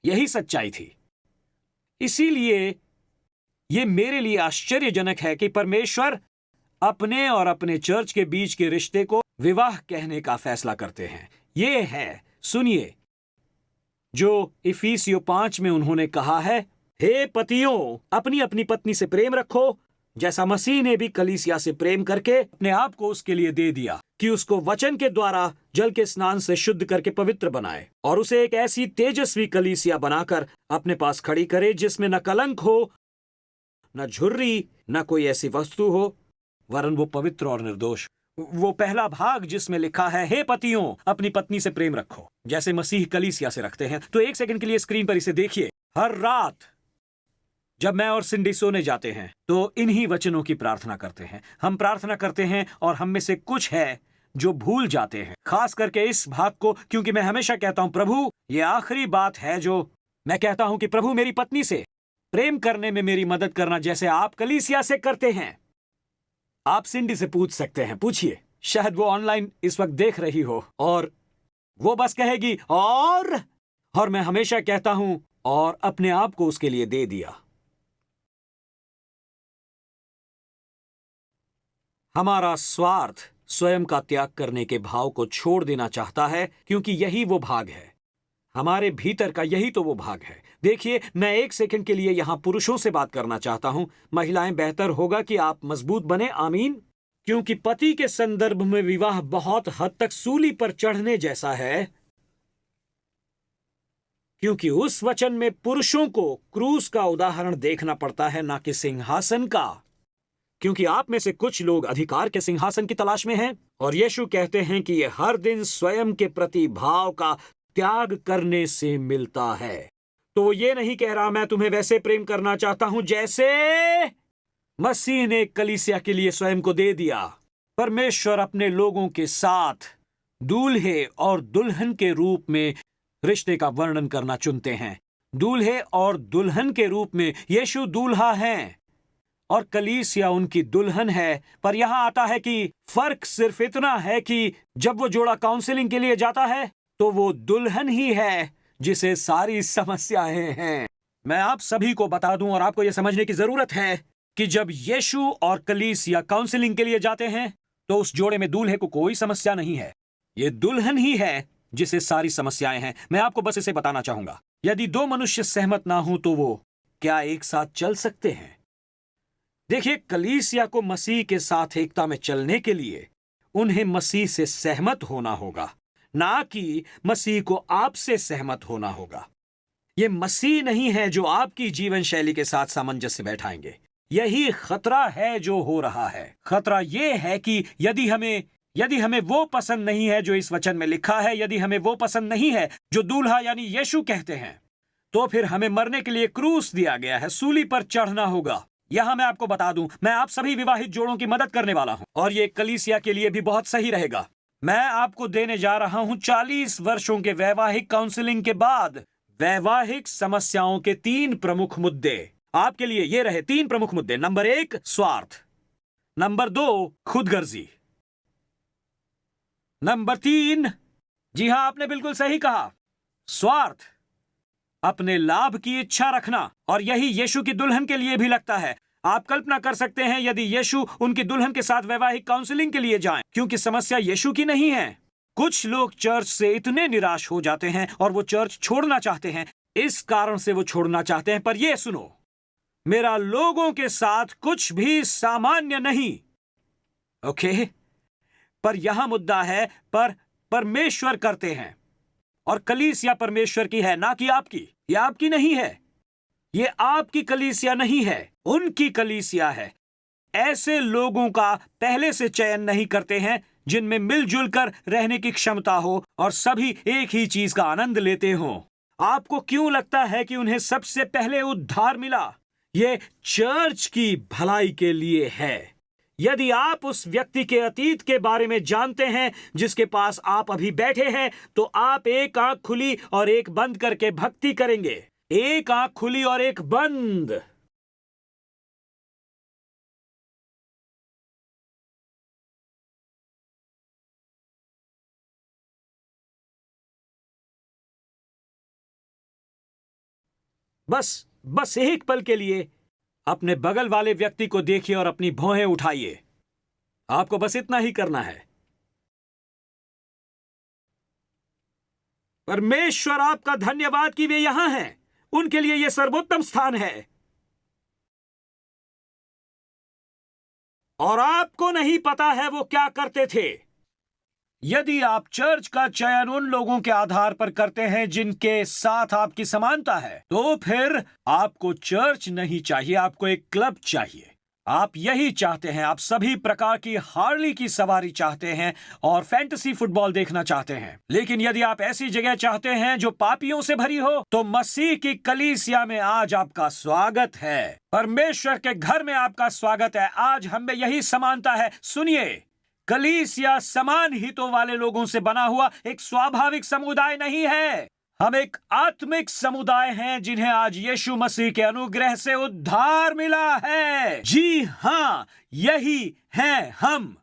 यही सच्चाई थी। इसीलिए यह मेरे लिए आश्चर्यजनक है कि परमेश्वर अपने और अपने चर्च के बीच के रिश्ते को विवाह कहने का फैसला करते हैं। ये है, सुनिए, जो इफिसियों 5 में उन्होंने कहा है, हे पतियों, अपनी अपनी पत्नी से प्रेम रखो, जैसा मसीह ने भी कलीसिया से प्रेम करके अपने आप को उसके लिए दे दिया कि उसको वचन के द्वारा जल के स्नान से शुद्ध करके पवित्र बनाए और उसे एक ऐसी तेजस्वी कलीसिया बनाकर अपने पास खड़ी करे जिसमें न कलंक हो, न झुर्री, न कोई ऐसी वस्तु हो, वरन वो पवित्र और निर्दोष। वो पहला भाग जिसमें लिखा है, हे पतियों, अपनी पत्नी से प्रेम रखो जैसे मसीह कलीसिया से रखते हैं। तो एक सेकंड के लिए स्क्रीन पर इसे देखिए। हर रात जब मैं और सिंडी सोने जाते हैं तो इन्हीं वचनों की प्रार्थना करते हैं। हम प्रार्थना करते हैं और हम में से कुछ है जो भूल जाते हैं, खास करके इस भाग को, क्योंकि मैं हमेशा कहता हूं, प्रभु, ये आखिरी बात है जो मैं कहता हूं कि प्रभु, मेरी पत्नी से प्रेम करने में मेरी मदद करना जैसे आप कलीसिया से करते हैं। आप सिंडी से पूछ सकते हैं, पूछिए, शायद वो ऑनलाइन इस वक्त देख रही हो और वो बस कहेगी और मैं हमेशा कहता हूं, और अपने आप को उसके लिए दे दिया। हमारा स्वार्थ स्वयं का त्याग करने के भाव को छोड़ देना चाहता है, क्योंकि यही वो भाग है, हमारे भीतर का यही तो वो भाग है। देखिए, मैं एक सेकंड के लिए यहां पुरुषों से बात करना चाहता हूं। महिलाएं, बेहतर होगा कि आप मजबूत बने, आमीन, क्योंकि पति के संदर्भ में विवाह बहुत हद तक सूली पर चढ़ने जैसा है, क्योंकि उस वचन में पुरुषों को क्रूस का उदाहरण देखना पड़ता है, ना कि सिंहासन का, क्योंकि आप में से कुछ लोग अधिकार के सिंहासन की तलाश में हैं और यीशु कहते हैं कि यह हर दिन स्वयं के प्रति भाव का त्याग करने से मिलता है। तो वो ये नहीं कह रहा, मैं तुम्हें वैसे प्रेम करना चाहता हूं जैसे मसीह ने कलीसिया के लिए स्वयं को दे दिया। परमेश्वर अपने लोगों के साथ दूल्हे और दुल्हन के रूप में रिश्ते का वर्णन करना चुनते हैं। दूल्हे और दुल्हन के रूप में यीशु दूल्हा हैं और कलीसिया उनकी दुल्हन है। पर यहां आता है कि फर्क सिर्फ इतना है कि जब वो जोड़ा काउंसलिंग के लिए जाता है तो वो दुल्हन ही है जिसे सारी समस्याएं हैं। मैं आप सभी को बता दूं और आपको यह समझने की जरूरत है कि जब यीशु और कलीसिया काउंसलिंग के लिए जाते हैं तो उस जोड़े में दूल्हे को कोई समस्या नहीं है, ये दुल्हन ही है जिसे सारी समस्याएं हैं। मैं आपको बस इसे बताना चाहूंगा, यदि दो मनुष्य सहमत ना हो तो वो क्या एक साथ चल सकते हैं? देखिए, कलीसिया को मसीह के साथ एकता में चलने के लिए उन्हें मसीह से सहमत होना होगा, ना कि मसीह को आपसे सहमत होना होगा। ये मसीह नहीं है जो आपकी जीवन शैली के साथ सामंजस्य बैठाएंगे। यही खतरा है जो हो रहा है। खतरा यह है कि यदि हमें वो पसंद नहीं है जो इस वचन में लिखा है, यदि हमें वो पसंद नहीं है जो दूल्हा यानी यीशु कहते हैं, तो फिर हमें मरने के लिए क्रूस दिया गया है, सूली पर चढ़ना होगा। यहां मैं आपको बता दूं, मैं आप सभी विवाहित जोड़ों की मदद करने वाला हूं और ये कलीसिया के लिए भी बहुत सही रहेगा। मैं आपको देने जा रहा हूं 40 वर्षों के वैवाहिक काउंसलिंग के बाद वैवाहिक समस्याओं के 3 प्रमुख मुद्दे। आपके लिए ये रहे 3 प्रमुख मुद्दे। नंबर 1, स्वार्थ। नंबर 2, खुदगर्जी। नंबर 3, जी हां, आपने बिल्कुल सही कहा, स्वार्थ, अपने लाभ की इच्छा रखना। और यही यीशु की दुल्हन के लिए भी लगता है। आप कल्पना कर सकते हैं यदि यीशु उनकी दुल्हन के साथ वैवाहिक काउंसलिंग के लिए जाएं, क्योंकि समस्या यीशु की नहीं है। कुछ लोग चर्च से इतने निराश हो जाते हैं और वो चर्च छोड़ना चाहते हैं। इस कारण से वो छोड़ना चाहते हैं। पर ये सुनो, मेरा लोगों के साथ कुछ भी सामान्य नहीं, ओके? पर यहां मुद्दा है, पर परमेश्वर करते हैं और कलीसिया परमेश्वर की है, ना कि आपकी। यह आपकी नहीं है, ये आपकी कलीसिया नहीं है, उनकी कलीसिया है। ऐसे लोगों का पहले से चयन नहीं करते हैं जिनमें मिलजुल कर रहने की क्षमता हो और सभी एक ही चीज का आनंद लेते हों। आपको क्यों लगता है कि उन्हें सबसे पहले उद्धार मिला? ये चर्च की भलाई के लिए है। यदि आप उस व्यक्ति के अतीत के बारे में जानते हैं जिसके पास आप अभी बैठे हैं, तो आप एक आंख खुली और एक बंद करके भक्ति करेंगे। एक आंख खुली और एक बंद। बस एक पल के लिए अपने बगल वाले व्यक्ति को देखिए और अपनी भौहें उठाइए। आपको बस इतना ही करना है। परमेश्वर आपका धन्यवाद कि वे यहां हैं। उनके लिए यह सर्वोत्तम स्थान है। और आपको नहीं पता है वो क्या करते थे। यदि आप चर्च का चयन उन लोगों के आधार पर करते हैं जिनके साथ आपकी समानता है, तो फिर आपको चर्च नहीं चाहिए, आपको एक क्लब चाहिए। आप यही चाहते हैं। आप सभी प्रकार की हार्ली की सवारी चाहते हैं और फैंटेसी फुटबॉल देखना चाहते हैं। लेकिन यदि आप ऐसी जगह चाहते हैं जो पापियों से भरी हो, तो मसीह की कलीसिया में आज आपका स्वागत है। परमेश्वर के घर में आपका स्वागत है। आज हम में यही समानता है। सुनिए, कलीसिया समान हितों वाले लोगों से बना हुआ एक स्वाभाविक समुदाय नहीं है। हम एक आत्मिक समुदाय हैं जिन्हें आज यीशु मसीह के अनुग्रह से उद्धार मिला है। जी हां, यही हैं हम।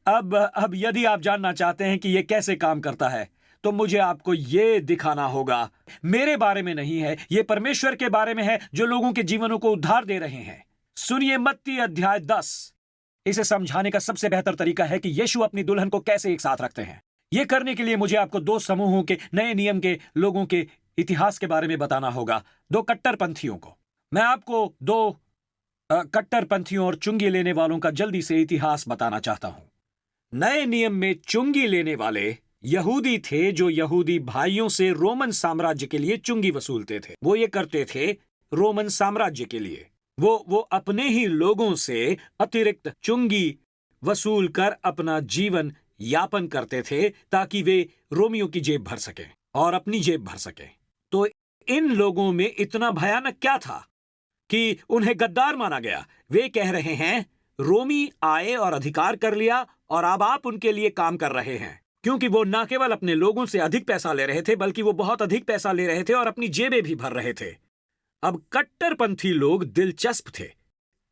अब यदि आप जानना चाहते हैं कि यह कैसे काम करता है, तो मुझे आपको यह दिखाना होगा। मेरे बारे में नहीं है, यह परमेश्वर के बारे में है जो लोगों के जीवनों को उद्धार दे रहे हैं। सुनिए मत्ती अध्याय 10। इसे समझाने का सबसे बेहतर तरीका है कि यीशु अपनी दुल्हन को कैसे एक साथ रखते हैं। यह करने के लिए मुझे आपको दो समूहों के नए नियम के लोगों के इतिहास के बारे में बताना होगा। दो कट्टरपंथियों को। मैं आपको दो कट्टरपंथियों और चुंगी लेने वालों का जल्दी से इतिहास बताना चाहता हूं। नए नियम में चुंगी लेने वाले यहूदी थे जो यहूदी भाइयों से रोमन साम्राज्य के लिए चुंगी वसूलते थे। वो ये करते थे रोमन साम्राज्य के लिए। वो अपने ही लोगों से अतिरिक्त चुंगी वसूल कर अपना जीवन यापन करते थे ताकि वे रोमियों की जेब भर सके और अपनी जेब भर सके। तो इन लोगों में इतना भयानक क्या था कि उन्हें गद्दार माना गया। वे कह रहे हैं रोमी आए और अधिकार कर लिया और अब आप उनके लिए काम कर रहे हैं, क्योंकि वो न केवल अपने लोगों से अधिक पैसा ले रहे थे बल्कि वो बहुत अधिक पैसा ले रहे थे और अपनी जेबें भी भर रहे थे। अब कट्टरपंथी लोग दिलचस्प थे।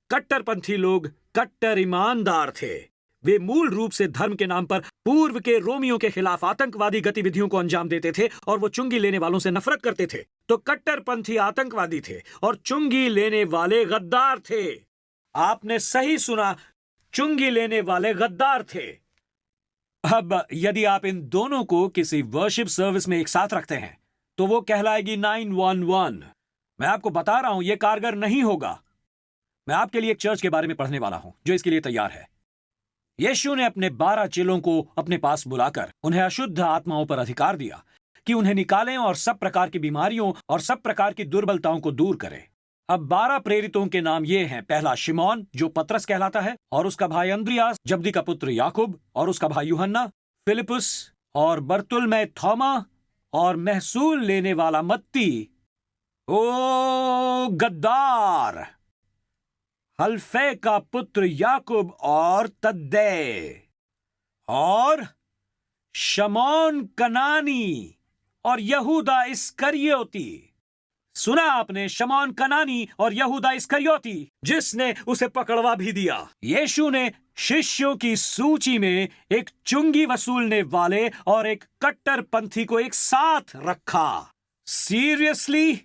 कट्टरपंथी लोग कट्टर ईमानदार थे। वे मूल रूप से धर्म के नाम पर पूर्व के रोमियों के खिलाफ आतंकवादी गतिविधियों को अंजाम देते थे और वो चुंगी लेने वालों से नफरत करते थे। तो कट्टरपंथी आतंकवादी थे और चुंगी लेने वाले गद्दार थे। आपने सही सुना, चुंगी लेने वाले गद्दार थे। अब यदि आप इन दोनों को किसी वर्शिप सर्विस में एक साथ रखते हैं तो वो कहलाएगी 911। मैं आपको बता रहा हूं, यह कारगर नहीं होगा। मैं आपके लिए एक चर्च के बारे में पढ़ने वाला हूं जो इसके लिए तैयार है। यीशु ने अपने 12 चेलों को अपने पास बुलाकर उन्हें अशुद्ध आत्माओं पर अधिकार दिया कि उन्हें निकालें और सब प्रकार की बीमारियों और सब प्रकार की दुर्बलताओं को दूर करें। अब 12 प्रेरितों के नाम ये हैं। पहला शिमोन जो पतरस कहलाता है, और उसका भाई अंद्रियास, जब्दी का पुत्र याकूब और उसका भाई यूहन्ना, फिलिपुस और बर्तुलमै, थोमा और महसूल लेने वाला मत्ती, ओ गद्दार, हल्फे का पुत्र याकूब और तद्दे, और शमौन कनानी और यहूदा इस्करियोती। सुना आपने, शमौन कनानी और यहूदा इस्करियोती, जिसने उसे पकड़वा भी दिया। यीशु ने शिष्यों की सूची में एक चुंगी वसूलने वाले और एक कट्टरपंथी को एक साथ रखा। सीरियसली?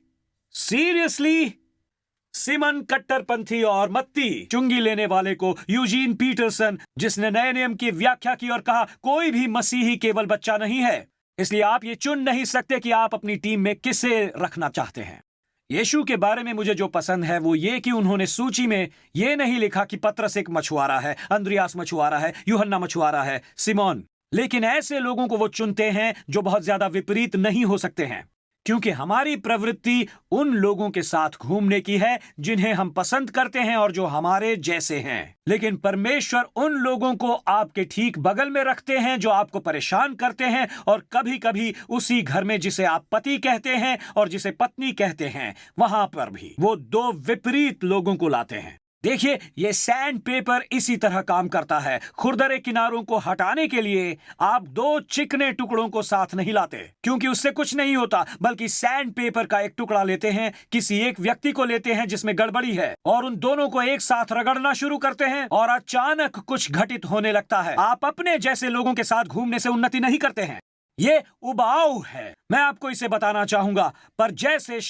सिमन कट्टरपंथी और मत्ती चुंगी लेने वाले को यूजीन पीटरसन, जिसने नए नियम की व्याख्या की और कहा कोई भी मसीही केवल बच्चा नहीं है, इसलिए आप ये चुन नहीं सकते कि आप अपनी टीम में किसे रखना चाहते हैं। यीशु के बारे में मुझे जो पसंद है वो ये कि उन्होंने सूची में ये नहीं लिखा कि पतरस एक मछुआरा है, अंद्रियास मछुआरा है, यूहन्ना मछुआरा है, सिमोन। लेकिन ऐसे लोगों को वो चुनते हैं जो बहुत ज्यादा विपरीत नहीं हो सकते हैं, क्योंकि हमारी प्रवृत्ति उन लोगों के साथ घूमने की है जिन्हें हम पसंद करते हैं और जो हमारे जैसे हैं। लेकिन परमेश्वर उन लोगों को आपके ठीक बगल में रखते हैं जो आपको परेशान करते हैं, और कभी कभी उसी घर में जिसे आप पति कहते हैं और जिसे पत्नी कहते हैं, वहां पर भी वो दो विपरीत लोगों को लाते हैं। देखिए, ये सैंड पेपर इसी तरह काम करता है। खुरदरे किनारों को हटाने के लिए आप दो चिकने टुकड़ों को साथ नहीं लाते, क्योंकि उससे कुछ नहीं होता, बल्कि सैंड पेपर का एक टुकड़ा लेते हैं, किसी एक व्यक्ति को लेते हैं जिसमें गड़बड़ी है, और उन दोनों को एक साथ रगड़ना शुरू करते हैं, और अचानक कुछ घटित होने लगता है। आप अपने जैसे लोगों के साथ घूमने से उन्नति नहीं करते हैं। ये उबाऊ है। मैं आपको इसे बताना चाहूंगा, पर जैसे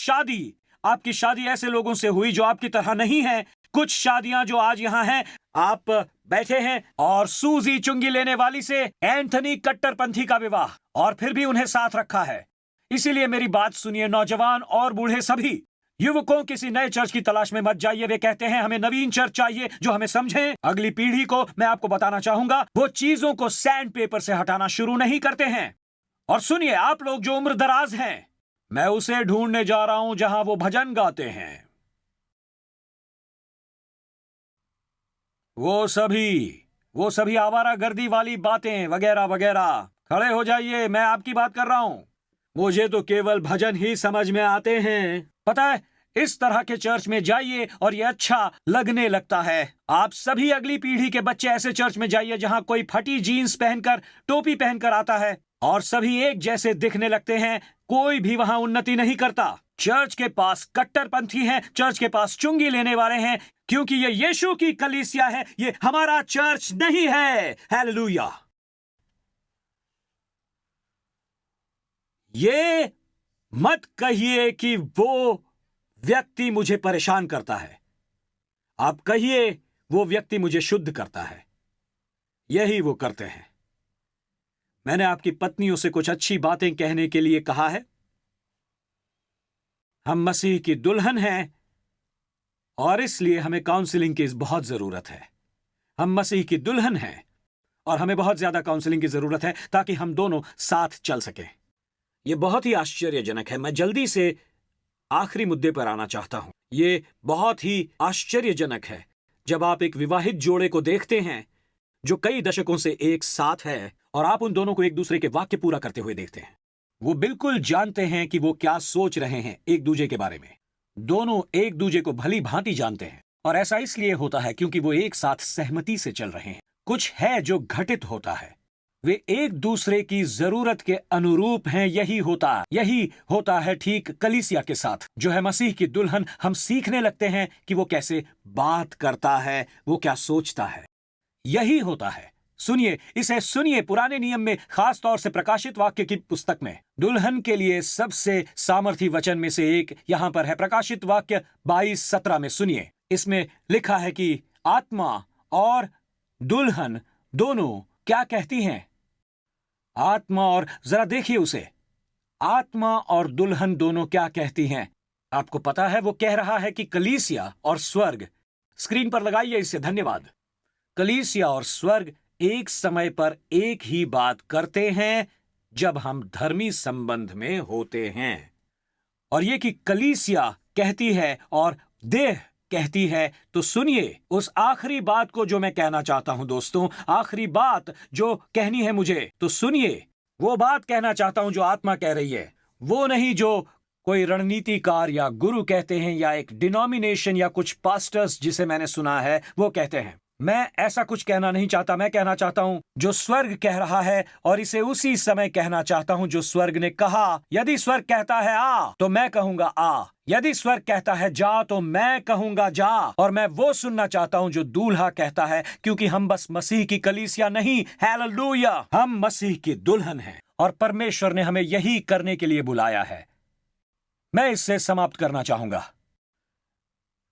आपकी शादी ऐसे लोगों से हुई जो आपकी तरह नहीं है, कुछ शादियां जो आज यहां हैं, आप बैठे हैं, और सूजी चुंगी लेने वाली से एंथनी कट्टरपंथी का विवाह, और फिर भी उन्हें साथ रखा है। इसीलिए मेरी बात सुनिए, नौजवान और बूढ़े सभी युवकों, किसी नए चर्च की तलाश में मत जाइए। वे कहते हैं हमें नवीन चर्च चाहिए जो हमें समझे। अगली पीढ़ी को मैं आपको बताना चाहूंगा, वो चीजों को सैंड पेपर से हटाना शुरू नहीं करते हैं। और सुनिए, आप लोग जो उम्र दराज हैं, मैं उसे ढूंढने जा रहा हूं जहां वो भजन गाते हैं। वो सभी आवारागर्दी वाली बातें वगैरह वगैरह। खड़े हो जाइए, मैं आपकी बात कर रहा हूं। मुझे तो केवल भजन ही समझ में आते हैं। पता है, इस तरह के चर्च में जाइए और ये अच्छा लगने लगता है। आप सभी अगली पीढ़ी के बच्चे ऐसे चर्च में जाइए जहां कोई फटी जीन्स पहनकर, टोपी पहनकर आता है और सभी एक जैसे दिखने लगते हैं। कोई भी वहां उन्नति नहीं करता। चर्च के पास कट्टरपंथी हैं, चर्च के पास चुंगी लेने वाले हैं, क्योंकि ये यीशु की कलीसिया है, ये हमारा चर्च नहीं है। हालेलुया। ये मत कहिए कि वो व्यक्ति मुझे परेशान करता है। आप कहिए वो व्यक्ति मुझे शुद्ध करता है। यही वो करते हैं। मैंने आपकी पत्नियों से कुछ अच्छी बातें कहने के लिए कहा है। हम मसीह की दुल्हन हैं और इसलिए हमें काउंसलिंग की बहुत जरूरत है। हम मसीह की दुल्हन हैं और हमें बहुत ज्यादा काउंसलिंग की जरूरत है ताकि हम दोनों साथ चल सकें। यह बहुत ही आश्चर्यजनक है। मैं जल्दी से आखिरी मुद्दे पर आना चाहता हूं। यह बहुत ही आश्चर्यजनक है जब आप एक विवाहित जोड़े को देखते हैं जो कई दशकों से एक साथ है और आप उन दोनों को एक दूसरे के वाक्य पूरा करते हुए देखते हैं। वो बिल्कुल जानते हैं कि वो क्या सोच रहे हैं एक दूसरे के बारे में। दोनों एक दूसरे को भली भांति जानते हैं और ऐसा इसलिए होता है क्योंकि वो एक साथ सहमति से चल रहे हैं। कुछ है जो घटित होता है, वे एक दूसरे की जरूरत के अनुरूप हैं। यही होता है ठीक कलीसिया के साथ जो है मसीह की दुल्हन। हम सीखने लगते हैं कि वो कैसे बात करता है, वो क्या सोचता है। यही होता है। इसे सुनिए। पुराने नियम में, खास तौर से प्रकाशित वाक्य की पुस्तक में, दुल्हन के लिए सबसे सामर्थी वचन में से एक यहां पर है। प्रकाशित वाक्य 22:17 में सुनिए। इसमें लिखा है कि आत्मा और दुल्हन दोनों क्या कहती हैं। आत्मा और, जरा देखिए उसे, आत्मा और दुल्हन दोनों क्या कहती हैं। आपको पता है वो कह रहा है कि कलीसिया और स्वर्ग, स्क्रीन पर लगाइए इसे, धन्यवाद। कलीसिया और स्वर्ग एक समय पर एक ही बात करते हैं जब हम धर्मी संबंध में होते हैं। और ये कि कलीसिया कहती है और देह कहती है, तो सुनिए उस आखिरी बात को जो मैं कहना चाहता हूं दोस्तों। आखिरी बात जो कहनी है मुझे, तो सुनिए। वो बात कहना चाहता हूं जो आत्मा कह रही है, वो नहीं जो कोई रणनीतिकार या गुरु कहते हैं या एक डिनोमिनेशन या कुछ पास्टर्स जिसे मैंने सुना है वो कहते हैं। मैं ऐसा कुछ कहना नहीं चाहता। मैं कहना चाहता हूं जो स्वर्ग कह रहा है, और इसे उसी समय कहना चाहता हूं जो स्वर्ग ने कहा। यदि स्वर्ग कहता है आ, तो मैं कहूंगा आ। यदि स्वर्ग कहता है जा, तो मैं कहूंगा जा। और मैं वो सुनना चाहता हूं जो दूल्हा कहता है, क्योंकि हम बस मसीह की कलीसिया नहीं, हालेलुया, हम मसीह की दुल्हन हैं और परमेश्वर ने हमें यही करने के लिए बुलाया है। मैं इससे समाप्त करना चाहूंगा।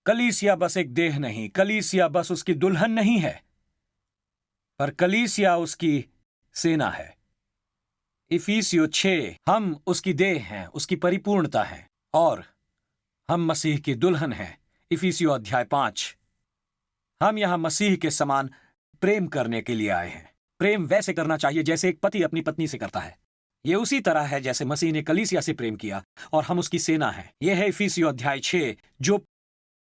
कलीसिया बस एक देह नहीं, कलीसिया बस उसकी दुल्हन नहीं है, पर कलीसिया उसकी सेना है। इफिसियों 6, हम उसकी देह हैं, उसकी परिपूर्णता है, और हम मसीह की दुल्हन हैं। इफिसियों अध्याय 5, हम यहां मसीह के समान प्रेम करने के लिए आए हैं। प्रेम वैसे करना चाहिए जैसे एक पति अपनी पत्नी से करता है। यह उसी तरह है जैसे मसीह ने कलीसिया से प्रेम किया, और हम उसकी सेना हैं। यह है इफिसियों अध्याय 6 जो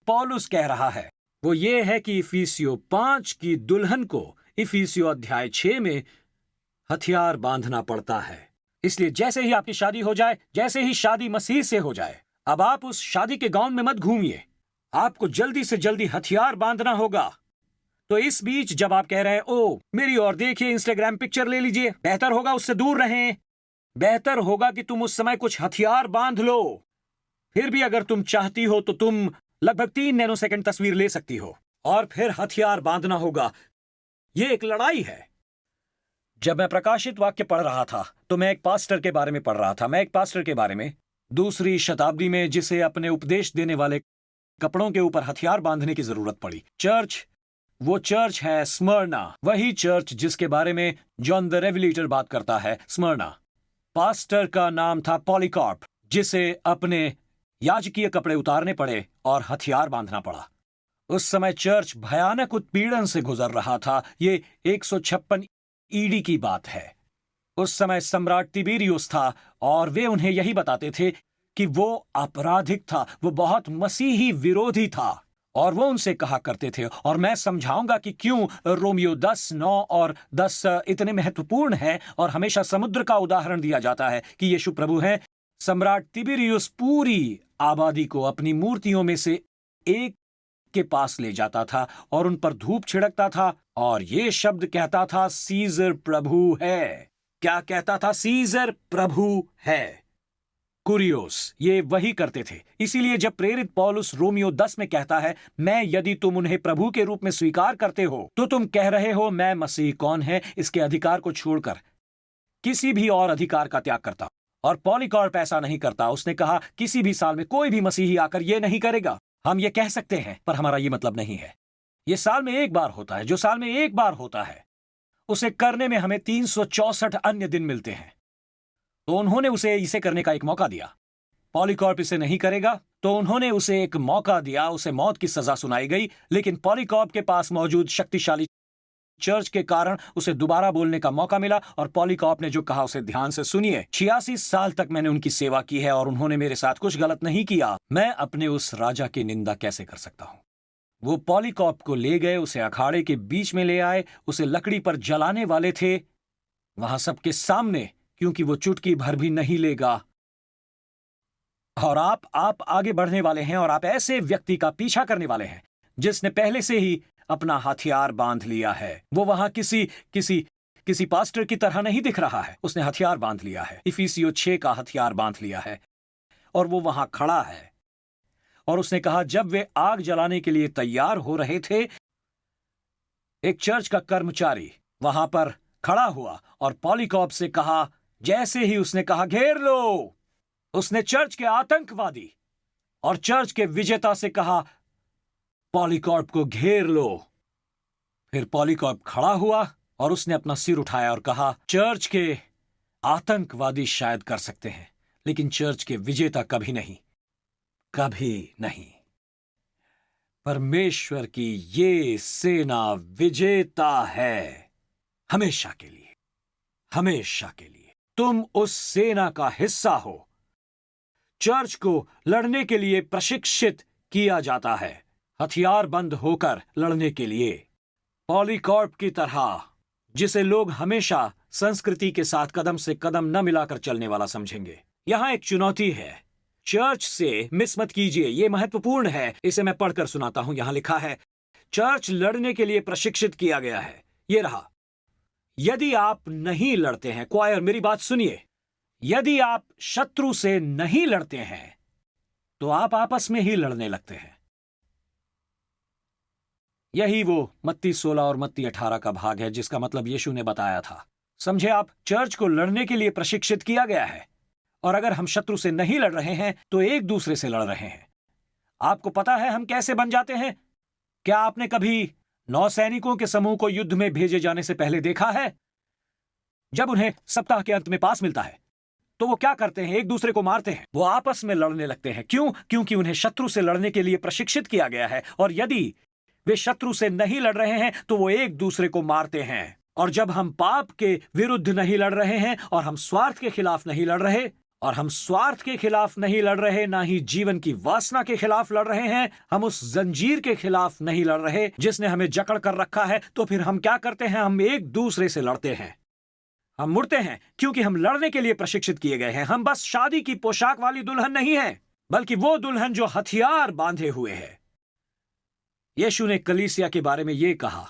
पौलुस कह रहा है। वो ये है कि इफिसियों 5 की दुल्हन को इफिसियों अध्याय 6 में हथियार बांधना पड़ता है। इसलिए जैसे ही आपकी शादी हो जाए, जैसे ही शादी मसीह से हो जाए, अब आप उस शादी के गाउन में मत घूमिए। आपको जल्दी से जल्दी हथियार बांधना होगा। तो इस बीच जब आप कह रहे हैं ओ मेरी ओर देखिए, इंस्टाग्राम पिक्चर ले लीजिए, बेहतर होगा उससे दूर रहें। बेहतर होगा कि तुम उस समय कुछ हथियार बांध लो। फिर भी अगर तुम चाहती हो तो तुम लगभग 3 नैनोसेकंड तस्वीर ले सकती हो, और फिर हथियार बांधना होगा। यह एक लड़ाई है। जब मैं प्रकाशित वाक्य पढ़ रहा था तो मैं एक पास्टर के बारे में पढ़ रहा था। मैं एक पास्टर के बारे में 2री शताब्दी में, जिसे अपने उपदेश देने वाले कपड़ों के ऊपर हथियार बांधने की जरूरत पड़ी। वो चर्च है स्मरना, वही चर्च जिसके बारे में जॉन द रेवलेटर बात करता है। स्मरना, पास्टर का नाम था पॉलीकार्प, जिसे अपने याजकीय कपड़े उतारने पड़े और हथियार बांधना पड़ा। उस समय चर्च भयानक उत्पीड़न से गुजर रहा था। ये 156 ईडी की बात है। उस समय सम्राट तिबेरियुस था और वे उन्हें यही बताते थे कि वो आपराधिक था, वो बहुत मसीही विरोधी था। और वो उनसे कहा करते थे, और मैं समझाऊंगा कि क्यों रोमियो 10, 9 और 10 इतने महत्वपूर्ण हैं, और हमेशा समुद्र का उदाहरण दिया जाता है कि यीशु प्रभु हैं। सम्राट तिबेरियुस पूरी आबादी को अपनी मूर्तियों में से एक के पास ले जाता था और उन पर धूप छिड़कता था और ये शब्द कहता था, सीजर प्रभु है। क्या कहता था? सीजर प्रभु है। कुरियोस ये वही करते थे। इसीलिए जब प्रेरित पौलुस रोमियो 10 में कहता है, मैं यदि तुम उन्हें प्रभु के रूप में स्वीकार करते हो तो तुम कह रहे हो मैं मसीह कौन है इसके अधिकार को छोड़कर किसी भी और अधिकार का त्याग करता। और पॉलीकार्प ऐसा नहीं करता। उसने कहा किसी भी साल में कोई भी मसीही आकर यह नहीं करेगा। हम ये कह सकते हैं पर हमारा ये मतलब नहीं है। यह साल में एक बार होता है। जो साल में एक बार होता है उसे करने में हमें 364 अन्य दिन मिलते हैं। तो उन्होंने उसे इसे करने का एक मौका दिया। पॉलीकार्प इसे नहीं करेगा तो उन्होंने उसे एक मौका दिया। उसे मौत की सजा सुनाई गई, लेकिन पॉलीकार्प के पास मौजूद शक्तिशाली चर्च के कारण उसे दोबारा बोलने का मौका मिला। और पॉलीकार्प ने जो कहा उसे ध्यान से सुनिए। 86 साल तक मैंने उनकी सेवा की है और उन्होंने मेरे साथ कुछ गलत नहीं किया। मैं अपने उस राजा की निंदा कैसे कर सकता हूं? वो पॉलीकार्प को ले गए, उसे अखाड़े के बीच में ले आए, उसे लकड़ी पर जलाने वाले थे वहां सबके सामने, क्योंकि वो चुटकी भर भी नहीं लेगा। और आप आगे बढ़ने वाले हैं और आप ऐसे व्यक्ति का पीछा करने वाले हैं जिसने पहले से ही अपना हथियार बांध लिया है। वो वहां किसी पास्टर की तरह नहीं दिख रहा है। उसने हथियार बांध लिया है। इफिसियों 6 का हथियार बांध लिया है और वो वहां खड़ा है। और उसने कहा जब वे आग जलाने के लिए तैयार हो रहे थे, एक चर्च का कर्मचारी वहां पर खड़ा हुआ और पॉलीकार्प से कहा, जैसे ही उसने कहा घेर लो, उसने चर्च के आतंकवादी और चर्च के विजेता से कहा पॉलीकार्प को घेर लो। फिर पॉलीकार्प खड़ा हुआ और उसने अपना सिर उठाया और कहा, चर्च के आतंकवादी शायद कर सकते हैं लेकिन चर्च के विजेता कभी नहीं, कभी नहीं। परमेश्वर की ये सेना विजेता है हमेशा के लिए, हमेशा के लिए। तुम उस सेना का हिस्सा हो। चर्च को लड़ने के लिए प्रशिक्षित किया जाता है, हथियारबंद होकर लड़ने के लिए। पॉलीकार्प की तरह, जिसे लोग हमेशा संस्कृति के साथ कदम से कदम न मिलाकर चलने वाला समझेंगे। यहां एक चुनौती है, चर्च से मिस मत कीजिए, यह महत्वपूर्ण है। इसे मैं पढ़कर सुनाता हूं। यहां लिखा है, चर्च लड़ने के लिए प्रशिक्षित किया गया है। यह रहा। यदि आप नहीं लड़ते हैं, क्वायर मेरी बात सुनिए, यदि आप शत्रु से नहीं लड़ते हैं तो आप आपस में ही लड़ने लगते हैं। यही वो मत्ती 16 और मत्ती 18 का भाग है जिसका मतलब यीशु ने बताया था। समझे आप? चर्च को लड़ने के लिए प्रशिक्षित किया गया है और अगर हम शत्रु से नहीं लड़ रहे हैं तो एक दूसरे से लड़ रहे हैं। आपको पता है हम कैसे बन जाते हैं? क्या आपने कभी नौसैनिकों के समूह को युद्ध में भेजे जाने से पहले देखा है? जब उन्हें सप्ताह के अंत में पास मिलता है तो वो क्या करते हैं? एक दूसरे को मारते हैं। वो आपस में लड़ने लगते हैं। क्यों? क्योंकि उन्हें शत्रु से लड़ने के लिए प्रशिक्षित किया गया है। और यदि वे शत्रु से नहीं लड़ रहे हैं तो वो एक दूसरे को मारते हैं। और जब हम पाप के विरुद्ध नहीं लड़ रहे हैं और हम स्वार्थ के खिलाफ नहीं लड़ रहे, और हम स्वार्थ के खिलाफ नहीं लड़ रहे, ना ही जीवन की वासना के खिलाफ लड़ रहे हैं, हम उस जंजीर के खिलाफ नहीं लड़ रहे जिसने हमें जकड़ कर रखा है, तो फिर हम क्या करते हैं? हम एक दूसरे से लड़ते हैं। हम मुड़ते हैं क्योंकि हम लड़ने के लिए प्रशिक्षित किए गए हैं। हम बस शादी की पोशाक वाली दुल्हन नहीं है, बल्कि वो दुल्हन जो हथियार बांधे हुए है। यीशु ने कलीसिया के बारे में यह कहा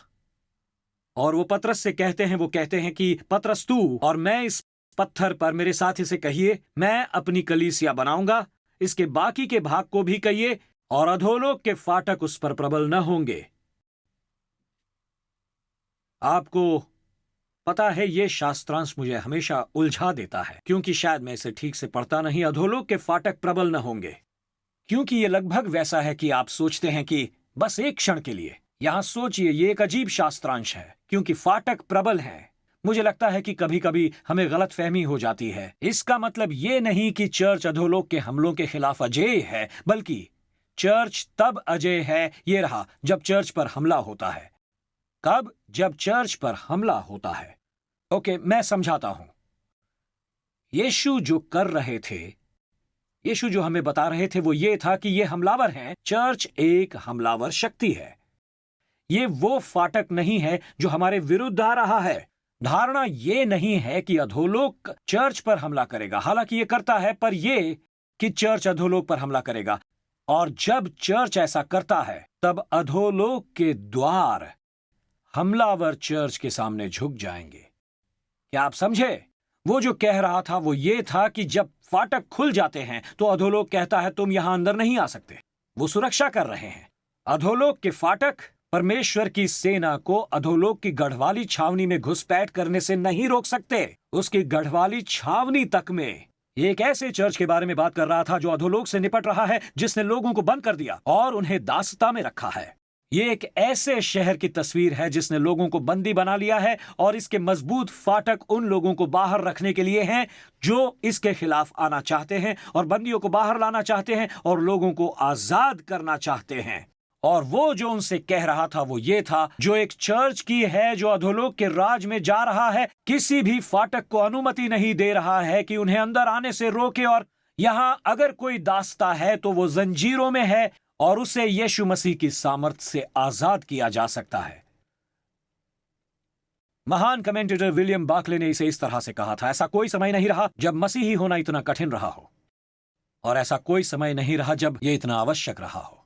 और वो पतरस से कहते हैं, वो कहते हैं कि पतरस तू और मैं इस पत्थर पर, मेरे साथ इसे कहिए, मैं अपनी कलीसिया बनाऊंगा, इसके बाकी के भाग को भी कहिए और अधोलोक के फाटक उस पर प्रबल न होंगे। आपको पता है ये शास्त्रांश मुझे हमेशा उलझा देता है क्योंकि शायद मैं इसे ठीक से पढ़ता नहीं। अधोलोक के फाटक प्रबल न होंगे। क्योंकि ये लगभग वैसा है कि आप सोचते हैं कि बस एक क्षण के लिए यहां सोचिए, ये एक अजीब शास्त्रांश है क्योंकि फाटक प्रबल हैं। मुझे लगता है कि कभी कभी हमें गलतफहमी हो जाती है। इसका मतलब ये नहीं कि चर्च अधोलोक के हमलों के खिलाफ अजेय है, बल्कि चर्च तब अजेय है ये रहा जब चर्च पर हमला होता है। कब? जब चर्च पर हमला होता है। ओके, मैं समझाता हूं। यीशु जो कर रहे थे, यीशु जो हमें बता रहे थे वो ये था कि ये हमलावर हैं। चर्च एक हमलावर शक्ति है। ये वो फाटक नहीं है जो हमारे विरुद्ध आ रहा है। धारणा ये नहीं है कि अधोलोक चर्च पर हमला करेगा, हालांकि ये करता है, पर ये कि चर्च अधोलोक पर हमला करेगा। और जब चर्च ऐसा करता है तब अधोलोक के द्वार हमलावर चर्च के सामने झुक जाएंगे। क्या आप समझे? वो जो कह रहा था वो ये था कि जब फाटक खुल जाते हैं तो अधोलोक कहता है तुम यहां अंदर नहीं आ सकते। वो सुरक्षा कर रहे हैं। अधोलोक के फाटक परमेश्वर की सेना को अधोलोक की गढ़वाली छावनी में घुसपैठ करने से नहीं रोक सकते। उसकी गढ़वाली छावनी तक में एक ऐसे चर्च के बारे में बात कर रहा था जो अधोलोक से निपट रहा है, जिसने लोगों को बंद कर दिया और उन्हें दासता में रखा है। ये एक ऐसे शहर की तस्वीर है जिसने लोगों को बंदी बना लिया है, और इसके मजबूत फाटक उन लोगों को बाहर रखने के लिए हैं जो इसके खिलाफ आना चाहते हैं और बंदियों को बाहर लाना चाहते हैं और लोगों को आजाद करना चाहते हैं। और वो जो उनसे कह रहा था वो ये था, जो एक चर्च की है जो अधोलोक के राज में जा रहा है, किसी भी फाटक को अनुमति नहीं दे रहा है कि उन्हें अंदर आने से रोके। और यहां अगर कोई दासता है तो वो जंजीरों में है और उसे यीशु मसीह की सामर्थ से आजाद किया जा सकता है। महान कमेंटेटर विलियम बार्कले ने इसे इस तरह से कहा था, ऐसा कोई समय नहीं रहा जब मसीही होना इतना कठिन रहा हो, और ऐसा कोई समय नहीं रहा जब यह इतना आवश्यक रहा हो।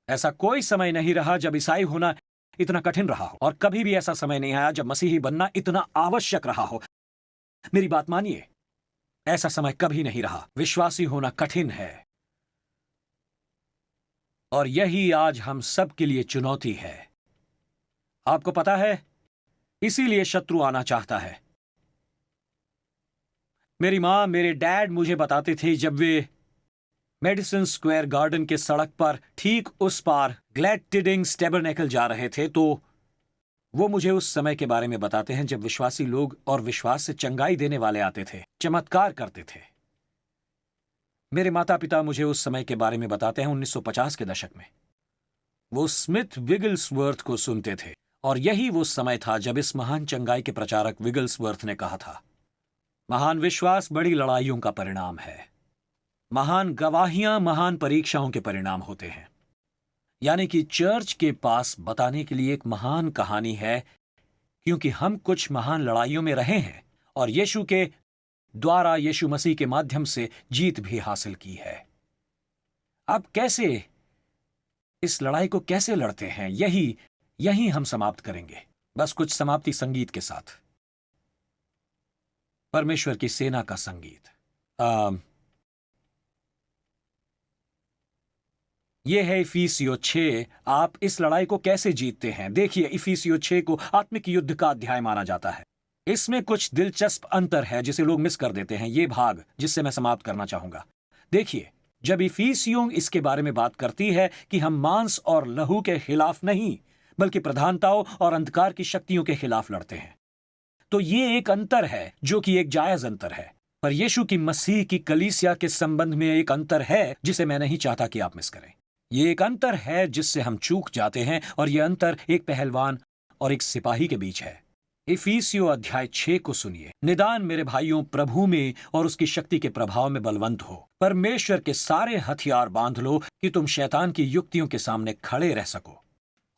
ऐसा कोई समय नहीं रहा जब ईसाई होना इतना कठिन रहा हो, और कभी भी ऐसा समय नहीं आया जब मसीही बनना इतना आवश्यक रहा हो। मेरी बात मानिए, ऐसा समय कभी नहीं रहा। विश्वासी होना कठिन है, और यही आज हम सब के लिए चुनौती है। आपको पता है, इसीलिए शत्रु आना चाहता है। मेरी मां, मेरे डैड मुझे बताते थे जब वे मेडिसन स्क्वायर गार्डन के सड़क पर ठीक उस पार ग्लैडटिडिंग्स टैबरनेकल जा रहे थे, तो वो मुझे उस समय के बारे में बताते हैं जब विश्वासी लोग और विश्वास से चंगाई देने वाले आते थे, चमत्कार करते थे। मेरे माता पिता मुझे उस समय के बारे में बताते हैं 1950 के दशक में। वो स्मिथ विगल्सवर्थ को सुनते थे, और यही वो समय था जब इस महान चंगाई के प्रचारक विगल्सवर्थ ने कहा था, महान विश्वास बड़ी लड़ाइयों का परिणाम है। महान गवाहियां महान परीक्षाओं के परिणाम होते हैं। यानी कि चर्च के पास बताने के लिए एक महान कहानी है, क्योंकि हम कुछ महान लड़ाइयों में रहे हैं और यीशु के द्वारा, यीशु मसीह के माध्यम से जीत भी हासिल की है। अब कैसे इस लड़ाई को कैसे लड़ते हैं, यही हम समाप्त करेंगे, बस कुछ समाप्ति संगीत के साथ। परमेश्वर की सेना का संगीत। यह है इफिसियों 6। आप इस लड़ाई को कैसे जीतते हैं? देखिए, इफिसियों 6 को आत्मिक युद्ध का अध्याय माना जाता है। इसमें कुछ दिलचस्प अंतर है जिसे लोग मिस कर देते हैं। ये भाग जिससे मैं समाप्त करना चाहूंगा। देखिए, जब इफिसियों इसके बारे में बात करती है कि हम मांस और लहू के खिलाफ नहीं, बल्कि प्रधानताओं और अंधकार की शक्तियों के खिलाफ लड़ते हैं, तो ये एक अंतर है जो कि एक जायज अंतर है। पर यीशु की मसीह की कलीसिया के संबंध में एक अंतर है जिसे मैं नहीं चाहता कि आप मिस करें। ये एक अंतर है जिससे हम चूक जाते हैं, और यह अंतर एक पहलवान और एक सिपाही के बीच है। इफिसियों अध्याय 6 को सुनिए। निदान मेरे भाइयों, प्रभु में और उसकी शक्ति के प्रभाव में बलवंत हो। परमेश्वर के सारे हथियार बांध लो कि तुम शैतान की युक्तियों के सामने खड़े रह सको।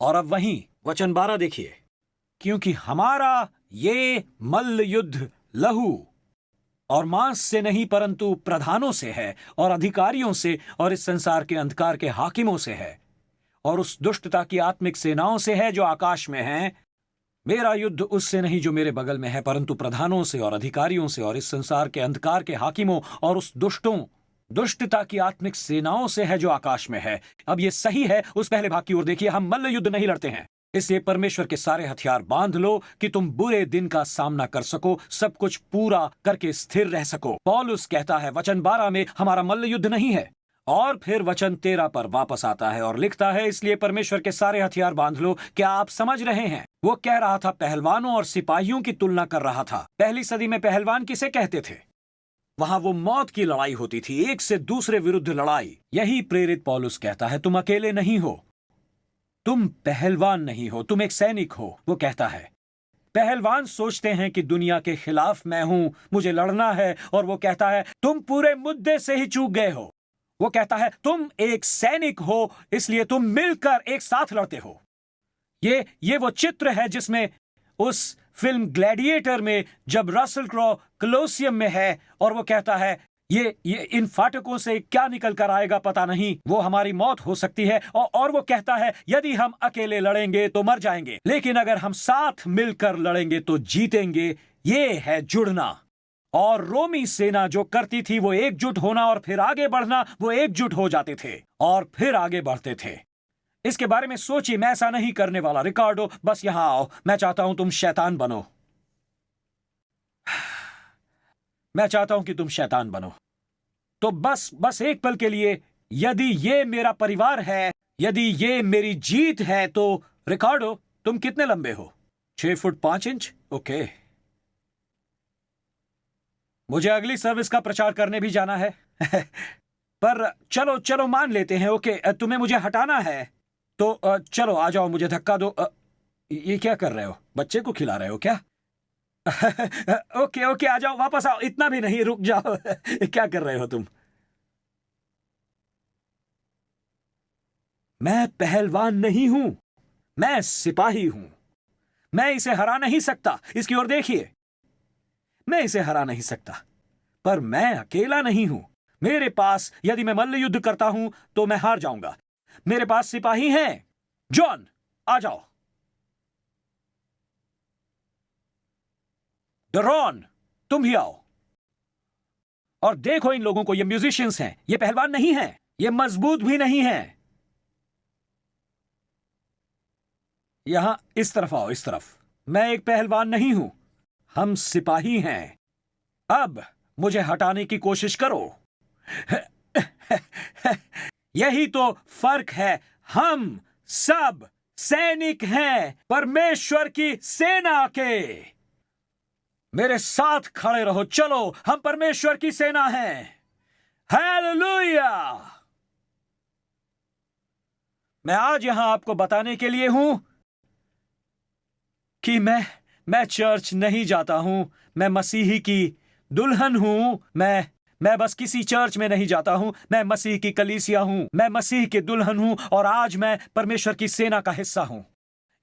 और अब वहीं वचन 12 देखिए, क्योंकि हमारा ये मल्ल युद्ध लहू और मांस से नहीं, परंतु प्रधानों से है और अधिकारियों से और इस संसार के अंधकार के हाकिमों से है और उस दुष्टता की आत्मिक सेनाओं से है जो आकाश में हैं। मेरा युद्ध उससे नहीं जो मेरे बगल में है, परंतु प्रधानों से और अधिकारियों से और इस संसार के अंधकार के हाकिमों और उस दुष्टता की आत्मिक सेनाओं से है जो आकाश में है। अब ये सही है। उस पहले भाग की ओर देखिए, हम मल्ल युद्ध नहीं लड़ते हैं, इसलिए परमेश्वर के सारे हथियार बांध लो कि तुम बुरे दिन का सामना कर सको, सब कुछ पूरा करके स्थिर रह सको। पौलुस कहता है वचन 12 में, हमारा मल्ल युद्ध नहीं है और फिर वचन 13 पर वापस आता है और लिखता है, इसलिए परमेश्वर के सारे हथियार बांध लो। क्या आप समझ रहे हैं? वो कह रहा था, पहलवानों और सिपाहियों की तुलना कर रहा था। पहली सदी में पहलवान किसे कहते थे? वहां वो मौत की लड़ाई होती थी, एक से दूसरे विरुद्ध लड़ाई। यही प्रेरित पौलुस कहता है, तुम अकेले नहीं हो, तुम पहलवान नहीं हो, तुम एक सैनिक हो। वो कहता है, पहलवान सोचते हैं कि दुनिया के खिलाफ मैं हूं, मुझे लड़ना है, और वो कहता है तुम पूरे मुद्दे से ही चूक गए हो। वो कहता है तुम एक सैनिक हो, इसलिए तुम मिलकर एक साथ लड़ते हो। ये वो चित्र है जिसमें उस फिल्म ग्लैडिएटर में जब रसल क्रॉ कलोसियम में है और वो कहता है ये इन फाटकों से क्या निकल कर आएगा पता नहीं, वो हमारी मौत हो सकती है। और वो कहता है यदि हम अकेले लड़ेंगे तो मर जाएंगे, लेकिन अगर हम साथ मिलकर लड़ेंगे तो जीतेंगे। ये है जुड़ना। और रोमी सेना जो करती थी वो एकजुट होना और फिर आगे बढ़ना, वो एकजुट हो जाते थे और फिर आगे बढ़ते थे। इसके बारे में सोचिए, मैं ऐसा नहीं करने वाला। रिकार्डो, बस यहां आओ, मैं चाहता हूं तुम शैतान बनो। मैं चाहता हूं कि तुम शैतान बनो। तो बस एक पल के लिए, यदि ये मेरा परिवार है, यदि ये मेरी जीत है, तो रिकार्डो तुम कितने लंबे हो? 6 फुट 5 इंच? ओके। मुझे अगली सर्विस का प्रचार करने भी जाना है। पर चलो मान लेते हैं। ओके, तुम्हें मुझे हटाना है तो चलो आ जाओ, मुझे धक्का दो। ये क्या कर रहे हो? बच्चे को खिला रहे हो क्या? ओके आ जाओ, वापस आओ। इतना भी नहीं, रुक जाओ। क्या कर रहे हो तुम? मैं पहलवान नहीं हूं, मैं सिपाही हूं। मैं इसे हरा नहीं सकता। इसकी ओर देखिए, मैं इसे हरा नहीं सकता, पर मैं अकेला नहीं हूं। मेरे पास, यदि मैं मल्ल युद्ध करता हूं तो मैं हार जाऊंगा। मेरे पास सिपाही हैं। जॉन, आ जाओ। डरॉन, तुम भी आओ। और देखो इन लोगों को, ये म्यूजिशियंस हैं, ये पहलवान नहीं हैं, ये मजबूत भी नहीं हैं। यहां इस तरफ आओ, इस तरफ। मैं एक पहलवान नहीं हूं, हम सिपाही हैं। अब मुझे हटाने की कोशिश करो। यही तो फर्क है। हम सब सैनिक हैं परमेश्वर की सेना के। मेरे साथ खड़े रहो। चलो, हम परमेश्वर की सेना हैं। हालेलुया। मैं आज यहां आपको बताने के लिए हूं कि मैं चर्च नहीं जाता हूं। मैं मसीही की दुल्हन हूं। मैं बस किसी चर्च में नहीं जाता हूं। मैं मसीह की कलीसिया हूं। मैं मसीह की दुल्हन हूं और आज मैं परमेश्वर की सेना का हिस्सा हूं।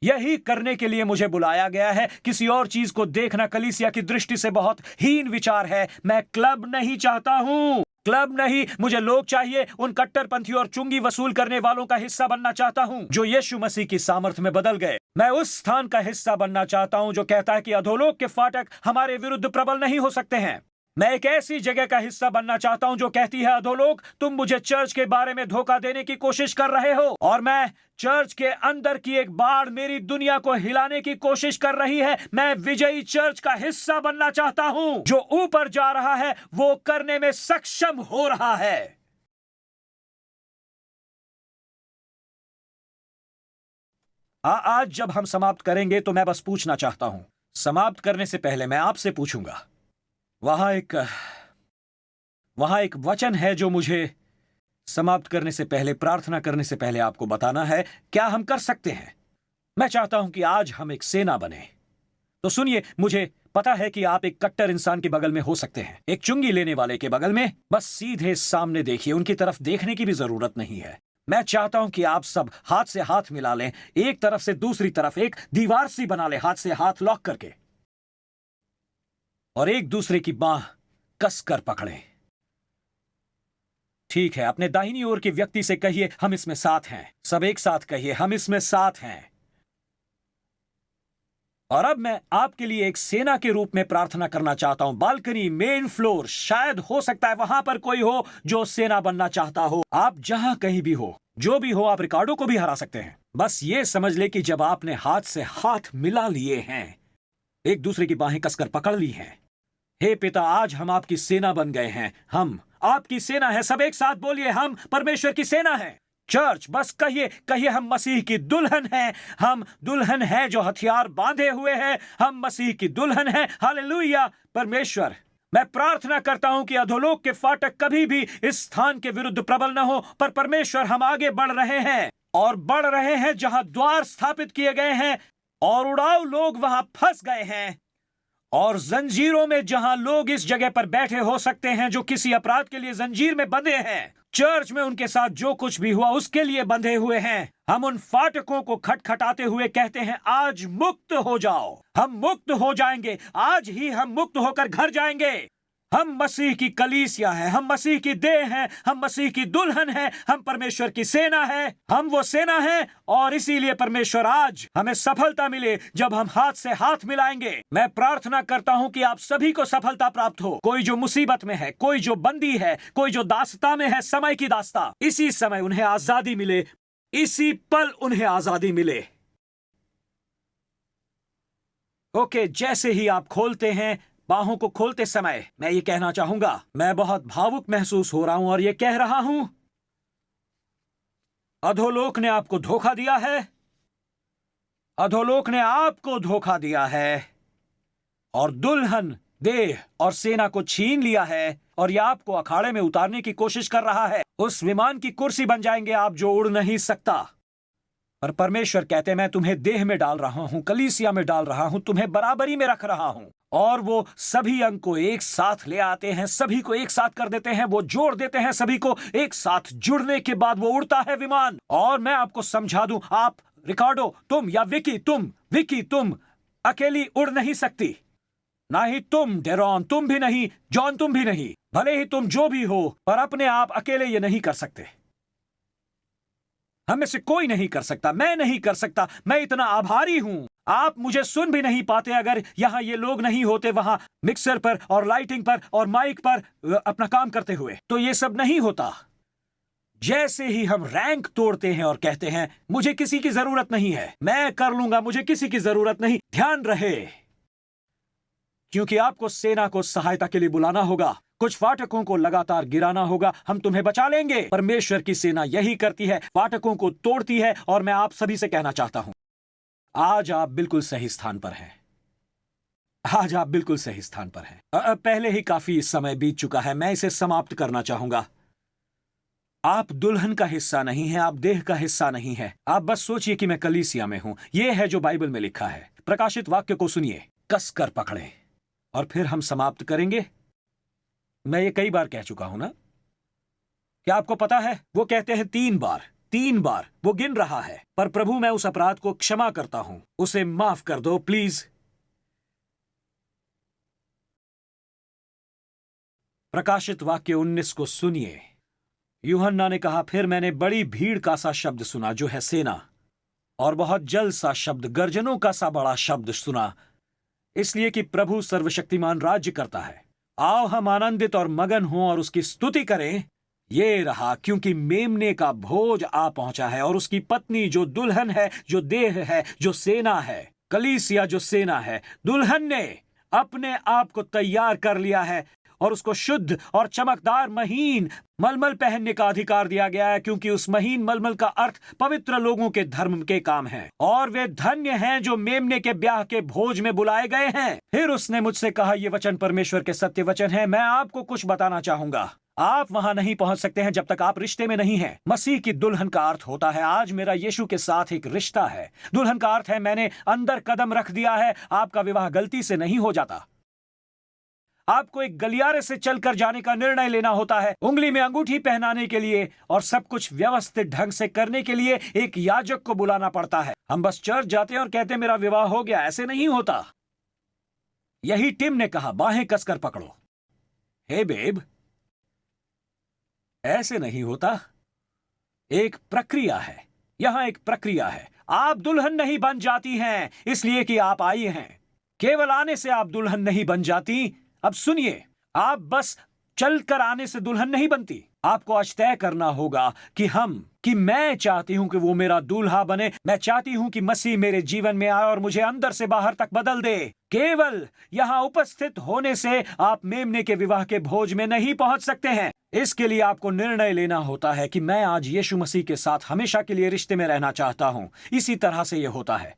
यही करने के लिए मुझे बुलाया गया है। किसी और चीज को देखना कलीसिया की दृष्टि से बहुत हीन विचार है। मैं क्लब नहीं चाहता हूं, क्लब नहीं। मुझे लोग चाहिए, उन कट्टरपंथी और चुंगी वसूल करने वालों का हिस्सा बनना चाहता हूं जो यीशु मसीह की सामर्थ में बदल गए। मैं उस स्थान का हिस्सा बनना चाहता हूं जो कहता है कि अधोलोक के फाटक हमारे विरुद्ध प्रबल नहीं हो सकते हैं। मैं एक ऐसी जगह का हिस्सा बनना चाहता हूं जो कहती है, अधोलोक, तुम मुझे चर्च के बारे में धोखा देने की कोशिश कर रहे हो, और मैं चर्च के अंदर की एक बाढ़ मेरी दुनिया को हिलाने की कोशिश कर रही है। मैं विजयी चर्च का हिस्सा बनना चाहता हूं जो ऊपर जा रहा है, वो करने में सक्षम हो रहा है। आज जब हम समाप्त करेंगे तो मैं बस पूछना चाहता हूं, समाप्त करने से पहले मैं आपसे पूछूंगा, वहां एक वचन है जो मुझे समाप्त करने से पहले, प्रार्थना करने से पहले आपको बताना है। क्या हम कर सकते हैं? मैं चाहता हूं कि आज हम एक सेना बने। तो सुनिए, मुझे पता है कि आप एक कट्टर इंसान के बगल में हो सकते हैं, एक चुंगी लेने वाले के बगल में। बस सीधे सामने देखिए, उनकी तरफ देखने की भी जरूरत नहीं है। मैं चाहता हूं कि आप सब हाथ से हाथ मिला लें, एक तरफ से दूसरी तरफ एक दीवार सी बना लें, हाथ से हाथ लॉक करके, और एक दूसरे की बांह कसकर पकड़ें। ठीक है, अपने दाहिनी ओर के व्यक्ति से कहिए, हम इसमें साथ हैं। सब एक साथ कहिए, हम इसमें साथ हैं। और अब मैं आपके लिए एक सेना के रूप में प्रार्थना करना चाहता हूं। बालकनी, मेन फ्लोर, शायद हो सकता है वहां पर कोई हो जो सेना बनना चाहता हो। आप जहां कहीं भी हो, जो भी हो, आप रिकार्डो को भी हरा सकते हैं। बस ये समझ ले कि जब आपने हाथ से हाथ मिला लिए हैं, एक दूसरे की बाहें कसकर पकड़ ली हैं, हे पिता, आज हम आपकी सेना बन गए हैं। हम आपकी सेना है। सब एक साथ बोलिए, हम परमेश्वर की सेना है। चर्च, बस कहिए हम मसीह की दुल्हन हैं। हम दुल्हन हैं जो हथियार बांधे हुए हैं। हम मसीह की दुल्हन हैं। हालेलुया। परमेश्वर, मैं प्रार्थना करता हूं कि अधोलोक के फाटक कभी भी इस स्थान के विरुद्ध प्रबल न हो, पर परमेश्वर हम आगे बढ़ रहे हैं और बढ़ रहे हैं जहां द्वार स्थापित किए गए हैं और उड़ाऊ लोग वहां फंस गए हैं, और जंजीरों में जहां लोग इस जगह पर बैठे हो सकते हैं जो किसी अपराध के लिए जंजीर में बंधे हैं। चर्च में उनके साथ जो कुछ भी हुआ उसके लिए बंधे हुए हैं। हम उन फाटकों को खटखटाते हुए कहते हैं, आज मुक्त हो जाओ। हम मुक्त हो जाएंगे, आज ही हम मुक्त होकर घर जाएंगे। हम मसीह की कलीसिया है, हम मसीह की देह हैं, हम मसीह की दुल्हन हैं, हम परमेश्वर की सेना है। हम वो सेना है, और इसीलिए परमेश्वर आज हमें सफलता मिले जब हम हाथ से हाथ मिलाएंगे। मैं प्रार्थना करता हूं कि आप सभी को सफलता प्राप्त हो। कोई जो मुसीबत में है, कोई जो बंदी है, कोई जो दास्ता में है, समय की दास्ता, इसी समय उन्हें आजादी मिले, इसी पल उन्हें आजादी मिले। ओके, जैसे ही आप खोलते हैं बाहों को, खोलते समय मैं ये कहना चाहूंगा, मैं बहुत भावुक महसूस हो रहा हूं और ये कह रहा हूं, अधोलोक ने आपको धोखा दिया है। अधोलोक ने आपको धोखा दिया है और दुल्हन, देह और सेना को छीन लिया है, और यह आपको अखाड़े में उतारने की कोशिश कर रहा है। उस विमान की कुर्सी बन जाएंगे आप जो उड़ नहीं सकता। पर परमेश्वर कहते हैं, मैं तुम्हें देह में डाल रहा हूं, कलीसिया में डाल रहा हूं, तुम्हें बराबरी में रख रहा हूं। और वो सभी अंग को एक साथ ले आते हैं, सभी को एक साथ कर देते हैं, वो जोड़ देते हैं सभी को एक साथ। जुड़ने के बाद वो उड़ता है विमान। और मैं आपको समझा दूं, आप रिकार्डो तुम, या विकी तुम अकेली उड़ नहीं सकती। ना ही तुम डेरॉन, तुम भी नहीं, जॉन तुम भी नहीं, भले ही तुम जो भी हो, पर अपने आप अकेले ये नहीं कर सकते। हम में से कोई नहीं कर सकता, मैं नहीं कर सकता। मैं इतना आभारी हूं, आप मुझे सुन भी नहीं पाते अगर यहां ये लोग नहीं होते वहां मिक्सर पर और लाइटिंग पर और माइक पर अपना काम करते हुए, तो ये सब नहीं होता। जैसे ही हम रैंक तोड़ते हैं और कहते हैं, मुझे किसी की जरूरत नहीं है, मैं कर लूंगा, मुझे किसी की जरूरत नहीं, ध्यान रहे, क्योंकि आपको सेना को सहायता के लिए बुलाना होगा, कुछ फाटकों को लगातार गिराना होगा। हम तुम्हें बचा लेंगे। परमेश्वर की सेना यही करती है, फाटकों को तोड़ती है। और मैं आप सभी से कहना चाहता हूं, आज आप बिल्कुल सही स्थान पर हैं। आज आप बिल्कुल सही स्थान पर हैं। पहले ही काफी समय बीत चुका है, मैं इसे समाप्त करना चाहूंगा। आप दुल्हन का हिस्सा नहीं हैं, आप देह का हिस्सा नहीं हैं। आप बस सोचिए कि मैं कलीसिया में हूं। यह है जो बाइबल में लिखा है। प्रकाशित वाक्य को सुनिए, कसकर पकड़े, और फिर हम समाप्त करेंगे। मैं ये कई बार कह चुका हूं ना। क्या आपको पता है, वो कहते हैं 3 बार वो गिन रहा है, पर प्रभु मैं उस अपराध को क्षमा करता हूं, उसे माफ कर दो प्लीज। प्रकाशित वाक्य 19 को सुनिए। यूहन्ना ने कहा, फिर मैंने बड़ी भीड़ का सा शब्द सुना, जो है सेना, और बहुत जल सा शब्द, गर्जनों का सा बड़ा शब्द सुना, इसलिए कि प्रभु सर्वशक्तिमान राज्य करता है। आओ हम आनंदित और मगन हों और उसकी स्तुति करें। ये रहा, क्योंकि मेमने का भोज आ पहुंचा है, और उसकी पत्नी जो दुल्हन है, जो देह है, जो सेना है, कलीसिया जो सेना है, दुल्हन ने अपने आप को तैयार कर लिया है, और उसको शुद्ध और चमकदार महीन मलमल पहनने का अधिकार दिया गया है, क्योंकि उस महीन मलमल का अर्थ पवित्र लोगों के धर्म के काम है, और वे धन्य हैं जो मेमने के ब्याह के भोज में बुलाए गए हैं। फिर उसने मुझसे कहा, ये वचन परमेश्वर के सत्य वचन है। मैं आपको कुछ बताना चाहूंगा। आप वहां नहीं पहुंच सकते हैं जब तक आप रिश्ते में नहीं हैं। मसीह की दुल्हन का अर्थ होता है, आज मेरा यीशु के साथ एक रिश्ता है। दुल्हन का अर्थ है, मैंने अंदर कदम रख दिया है। आपका विवाह गलती से नहीं हो जाता। आपको एक गलियारे से चलकर जाने का निर्णय लेना होता है, उंगली में अंगूठी पहनाने के लिए, और सब कुछ व्यवस्थित ढंग से करने के लिए एक याजक को बुलाना पड़ता है। हम बस चर्च जाते हैं और कहते हैं मेरा विवाह हो गया, ऐसे नहीं होता। यही टिम ने कहा, बाहें कसकर पकड़ो। हे बेब, ऐसे नहीं होता। एक प्रक्रिया है, यहां एक प्रक्रिया है। आप दुल्हन नहीं बन जाती हैं इसलिए कि आप आई हैं। केवल आने से आप दुल्हन नहीं बन जाती। अब सुनिए, आप बस चलकर आने से दुल्हन नहीं बनती। आपको आज तय करना होगा कि मैं चाहती हूं कि वो मेरा दूल्हा बने। मैं चाहती हूं कि मसीह मेरे जीवन में आए और मुझे अंदर से बाहर तक बदल दे। केवल यहां उपस्थित होने से आप मेमने के विवाह के भोज में नहीं पहुंच सकते हैं। इसके लिए आपको निर्णय लेना होता है कि मैं आज यीशु मसीह के साथ हमेशा के लिए रिश्ते में रहना चाहता हूं। इसी तरह से यह होता है।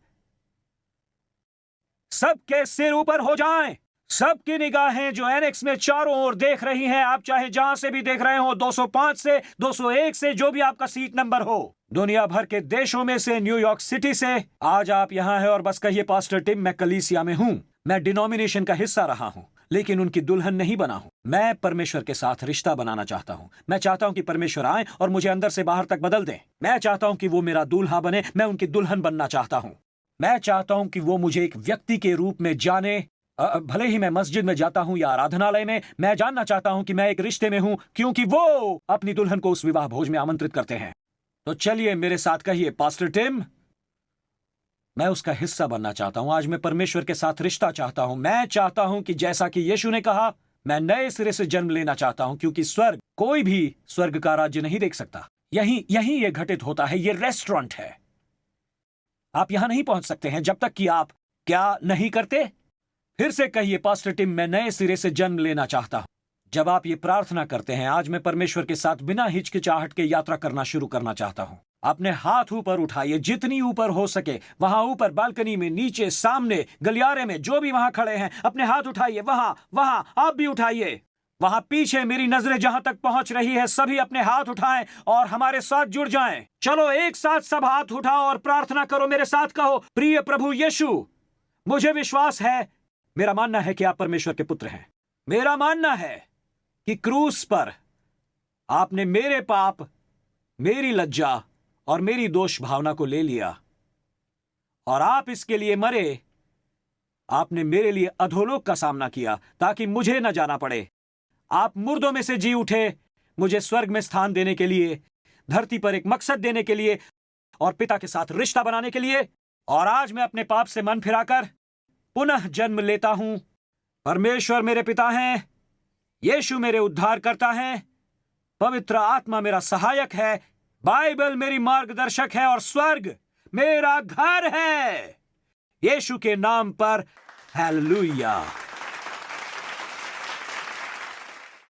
सबके सिर ऊपर हो जाएं। सबकी निगाहें जो एनेक्स में चारों ओर देख रही हैं, आप चाहे जहां से भी देख रहे हो, 205 से 201 से, जो भी आपका सीट नंबर हो, दुनिया भर के देशों में से, न्यूयॉर्क सिटी से, आज आप यहां हैं और बस कहिए, पास्टर टिम, मैं कलीसिया में हूं, मैं डिनोमिनेशन का हिस्सा रहा हूं, लेकिन उनकी दुल्हन नहीं बना हूं। मैं परमेश्वर के साथ रिश्ता बनाना चाहता हूं। मैं चाहता हूं कि परमेश्वर आए और मुझे अंदर से बाहर तक बदल दें। मैं चाहता हूं कि वो मेरा दूल्हा बने, मैं उनकी दुल्हन बनना चाहता हूं। मैं चाहता हूं कि वो मुझे एक व्यक्ति के रूप में जाने। भले ही मैं मस्जिद में जाता हूं या आराधनालय में, मैं जानना चाहता हूं कि मैं एक रिश्ते में हूं, क्योंकि वो अपनी दुल्हन को उस विवाह भोज में आमंत्रित करते हैं। तो चलिए मेरे साथ कहिए, पास्टर टिम, मैं उसका हिस्सा बनना चाहता हूं। आज मैं परमेश्वर के साथ रिश्ता चाहता हूं। मैं चाहता हूं कि जैसा कि यीशु ने कहा, मैं नए सिरे से जन्म लेना चाहता हूं, क्योंकि स्वर्ग, कोई भी स्वर्ग का राज्य नहीं देख सकता। यहीं ये घटित होता है। ये रेस्टोरेंट है। आप यहां नहीं पहुंच सकते हैं जब तक कि आप क्या नहीं करते। फिर से कहिए, पास्टर टिम, मैं नए सिरे से जन्म लेना चाहता हूं। जब आप ये प्रार्थना करते हैं, आज मैं परमेश्वर के साथ बिना हिचकिचाहट के यात्रा करना शुरू करना चाहता हूं। अपने हाथ ऊपर उठाइए, जितनी ऊपर हो सके। वहां ऊपर, बालकनी में, नीचे, सामने, गलियारे में, जो भी वहां खड़े हैं, अपने हाथ उठाइए। वहां आप भी उठाइए। वहां पीछे मेरी नजरें जहां तक पहुंच रही है, सभी अपने हाथ उठाएं और हमारे साथ जुड़ जाएं। चलो एक साथ सब हाथ उठाओ और प्रार्थना करो। मेरे साथ कहो, प्रिय प्रभु यीशु, मुझे विश्वास है, मेरा मानना है कि आप परमेश्वर के पुत्र हैं। मेरा मानना है कि क्रूस पर आपने मेरे पाप, मेरी लज्जा और मेरी दोष भावना को ले लिया और आप इसके लिए मरे। आपने मेरे लिए अधोलोक का सामना किया ताकि मुझे न जाना पड़े। आप मुर्दों में से जी उठे, मुझे स्वर्ग में स्थान देने के लिए, धरती पर एक मकसद देने के लिए और पिता के साथ रिश्ता बनाने के लिए। और आज मैं अपने पाप से मन फिराकर पुनः जन्म लेता हूं। परमेश्वर मेरे पिता हैं, यीशु मेरे उद्धार करता है, पवित्र आत्मा मेरा सहायक है, बाइबल मेरी मार्गदर्शक है और स्वर्ग मेरा घर है। यीशु के नाम पर हालेलुया।